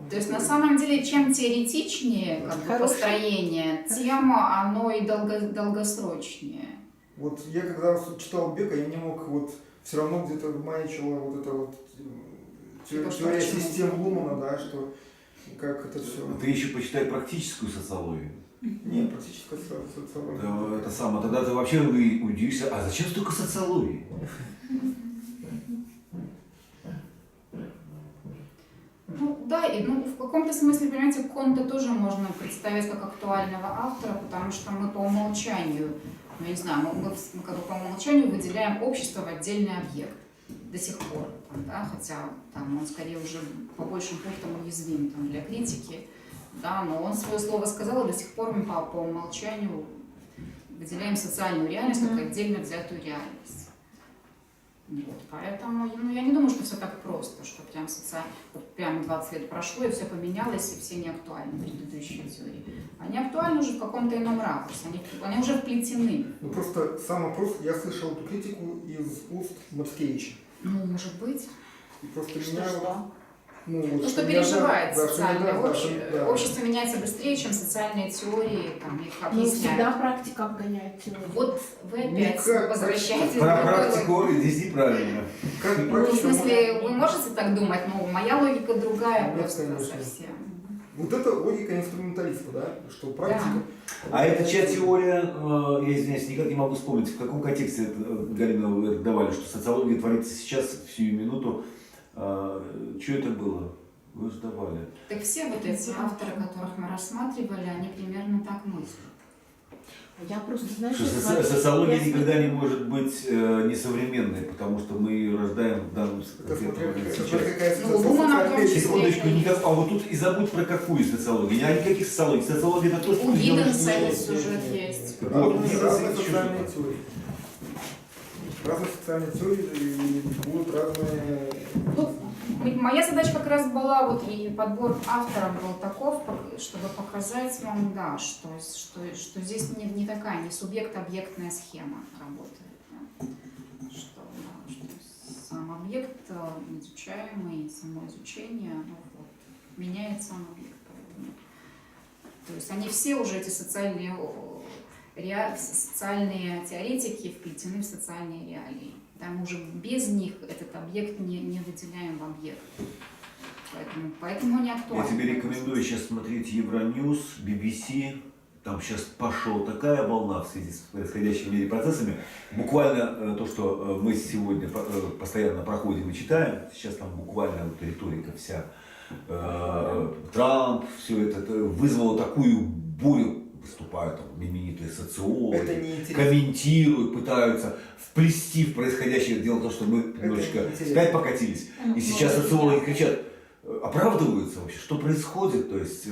То есть на самом деле, чем теоретичнее построение, тем оно и долгосрочнее. Вот я когда читал Бека, я не мог все равно где-то маячила вот эта теория систем Лумана, да, что как это все. Ты еще почитай практическую социологию. Нет, практическая социология. Это самое, тогда ты вообще удивишься, а зачем столько социологии? Да, и в каком-то смысле, понимаете, Конта тоже можно представить как актуального автора, потому что мы по умолчанию, не знаю, мы как бы по умолчанию выделяем общество в отдельный объект до сих пор, да, хотя там он скорее уже по большим пунктам уязвим для критики, да, но он свое слово сказал, и до сих пор мы по умолчанию выделяем социальную реальность как отдельно взятую реальность. Вот, поэтому я не думаю, что все так просто, что прям 20 лет прошло, и все поменялось, и все не актуальны предыдущие теории. Они актуальны уже в каком-то ином ракурсе, они уже вплетены. Просто сам вопрос, я слышал эту критику из уст Мацкевича. Может быть. И просто что, меня что? Что переживает да, социальное общество. Да. Общество меняется быстрее, чем социальные теории, их объясняют. Всегда практика обгоняет теорию. Вот вы опять возвращаетесь к Про практику здесь неправильно. в смысле, вы можете так думать, но моя логика другая просто конечно. совсем. Вот это логика инструменталиста, да, что практика... А эта чья теория, я извиняюсь, никак не могу вспомнить, в каком контексте Галина вы давали, что социология творится сейчас, в сию минуту. Что это было? Вы же давали. Так все вот эти авторы, которых мы рассматривали, они примерно так мыслят. Я просто, знаешь, Что смотрю, социология я никогда не может быть несовременной, потому что мы ее рождаем в данном сейчас. Ну, Лумана в том числе. Секундочку, а вот тут и забудь про какую социологию. А никаких социологий. Социология это то, что... У Гидденса этот сюжет есть. Вот, у Гидденса Разные еще социальные что-то. теории. Разные социальные теории и будут разные... Моя задача как раз была, вот и подбор автора был таков, чтобы показать вам, да, что здесь не такая, не субъект-объектная схема работает. Да. Что сам объект изучаемый, само изучение, оно вот, меняет сам объект. Поэтому. То есть они все уже, эти социальные теоретики, вплетены в социальные реалии. Да, мы уже без них этот объект не выделяем в объект. Поэтому не актуально. Я тебе рекомендую сейчас смотреть Евроньюз, BBC. Там сейчас пошла такая волна в связи с происходящими в мире процессами. Буквально то, что мы сегодня постоянно проходим и читаем, сейчас там буквально вот риторика вся. Трамп, все это вызвало такую бурю. Выступают там именитые социологи, комментируют, пытаются вплести в происходящее. Дело в том, что мы немножечко вспять покатились. И сейчас социологи кричат, оправдываются вообще, что происходит, то есть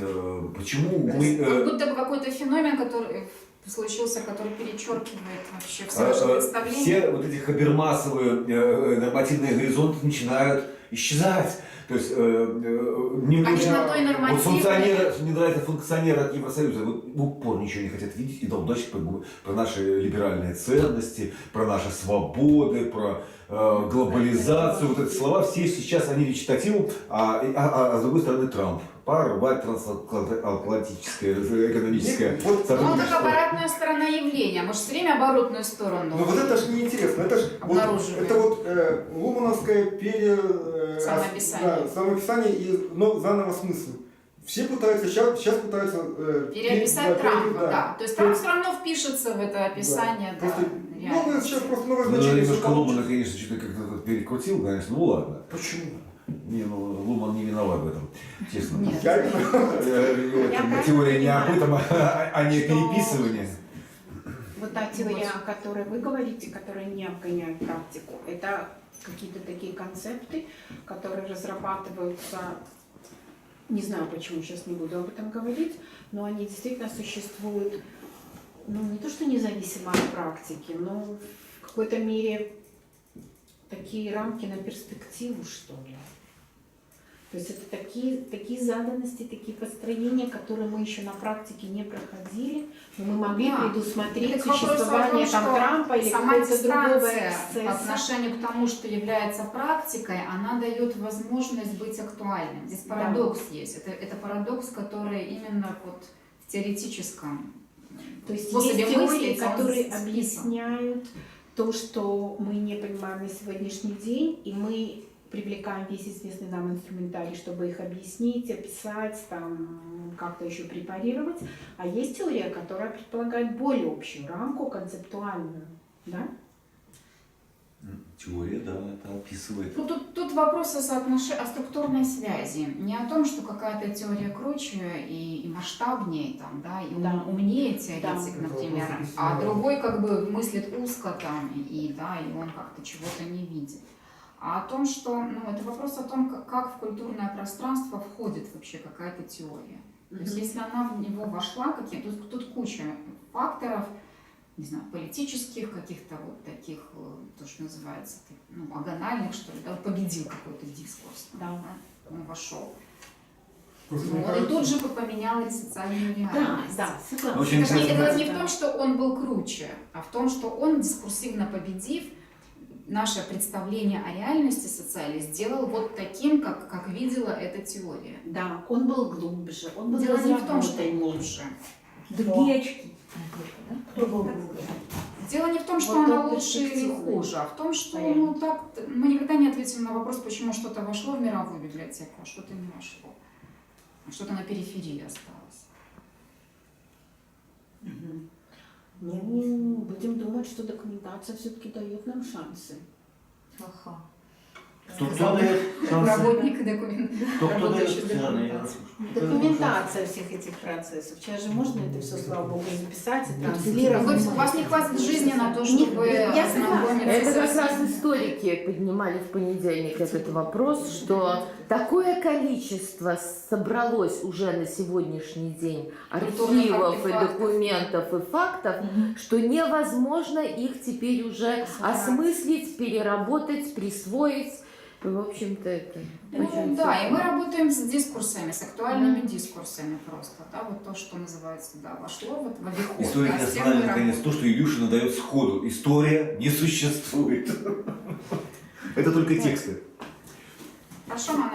почему мы... Как будто бы какой-то феномен, который случился, который перечеркивает вообще все наши представления. Все вот эти хабермасовые нормативные горизонты начинают исчезать. То есть не нужно, вот функционеры, не нравится функционеры от Евросоюза, вот в упор ничего не хотят видеть и долдачить про наши либеральные ценности, про наши свободы, про глобализацию. Вот эти слова все сейчас они речитативу, а с другой стороны Трамп. Порвать трансатлантическое экономическое сотрудничество. Ну, это оборотная сторона явления. Мы же все время оборотную сторону. Но вот это же неинтересно. Это же вот лумановское самоописание и заново смысл. Все пытаются, сейчас пытаются... переописать Трампа, да. То есть Трамп все равно впишется в это описание. Да. Ну, сейчас просто новое значение. Немножко Лумана, конечно, что-то как-то перекрутил, конечно, ну ладно. Почему? Не, ну Луман не виноват в этом, честно. Нет. Теория не об этом, а не переписывание. Вот та теория, о которой вы говорите, которая не обгоняет практику, это какие-то такие концепты, которые разрабатываются, не знаю почему, сейчас не буду об этом говорить, но они действительно существуют, ну не то что независимо от практики, но в какой-то мере такие рамки на перспективу, что ли. То есть это такие заданности, такие построения, которые мы еще на практике не проходили, но мы могли предусмотреть существование там Трампа или какого-то другого эксцесса. По отношению к тому, что является практикой, она дает возможность быть актуальным. Здесь парадокс есть. Это парадокс, который именно вот в теоретическом То есть способе есть теории, мыслить, которые объясняют то, что мы не понимаем на сегодняшний день, и мы привлекаем весь известный нам инструментарий, чтобы их объяснить, описать, там, как-то еще препарировать. А есть теория, которая предполагает более общую рамку, концептуальную, да? Теория, да, это описывает. Ну, тут вопрос о структурной связи. Не о том, что какая-то теория круче и масштабнее, там, да, и умнее теоретик, например, а другой как бы мыслит узко там, и он как-то чего-то не видит. А о том, что, это вопрос о том, как в культурное пространство входит вообще какая-то теория. То есть если она в него вошла, тут куча факторов, не знаю, политических, каких-то вот таких, то, что называется, агональных, что ли, победил какой-то дискурс, он вошел. Он и тут же поменял социальную реальность. Да, согласна. Это не в том, что он был круче, а в том, что он, дискурсивно победив, наше представление о реальности социальной сделал вот таким, как видела эта теория. Да, он был глубже, он был Дело не в том, что лучше. Другие очки. Кто был глубже? Дело не в том, что она лучше или хуже, а в том, что мы никогда не ответим на вопрос, почему что-то вошло в мировую библиотеку, а что-то не вошло. Что-то на периферии осталось. Ну, будем думать, что документация все-таки дает нам шансы. Ага. Кто дает шансы? Работник документации. Кто дает шансы? Документация документация всех этих процессов. Сейчас же можно это все, слава богу, записать и У транслировать. вас не хватит жизни на то, чтобы Я ознакомиться Это со как раз всеми. историки поднимали в понедельник этот вопрос, что такое количество собралось уже на сегодняшний день Культурных архивов и артефактов. документов и фактов, что невозможно их теперь уже осмыслить, переработать, присвоить. В общем-то, это очень Да, всё. и мы работаем с дискурсами, с актуальными дискурсами просто. Да, вот то, что называется, да, вошло вот в обиход. История да, с тем национальная мы наконец то, что Илюшина дает сходу. История не существует. Это только тексты. Хорошо, Манна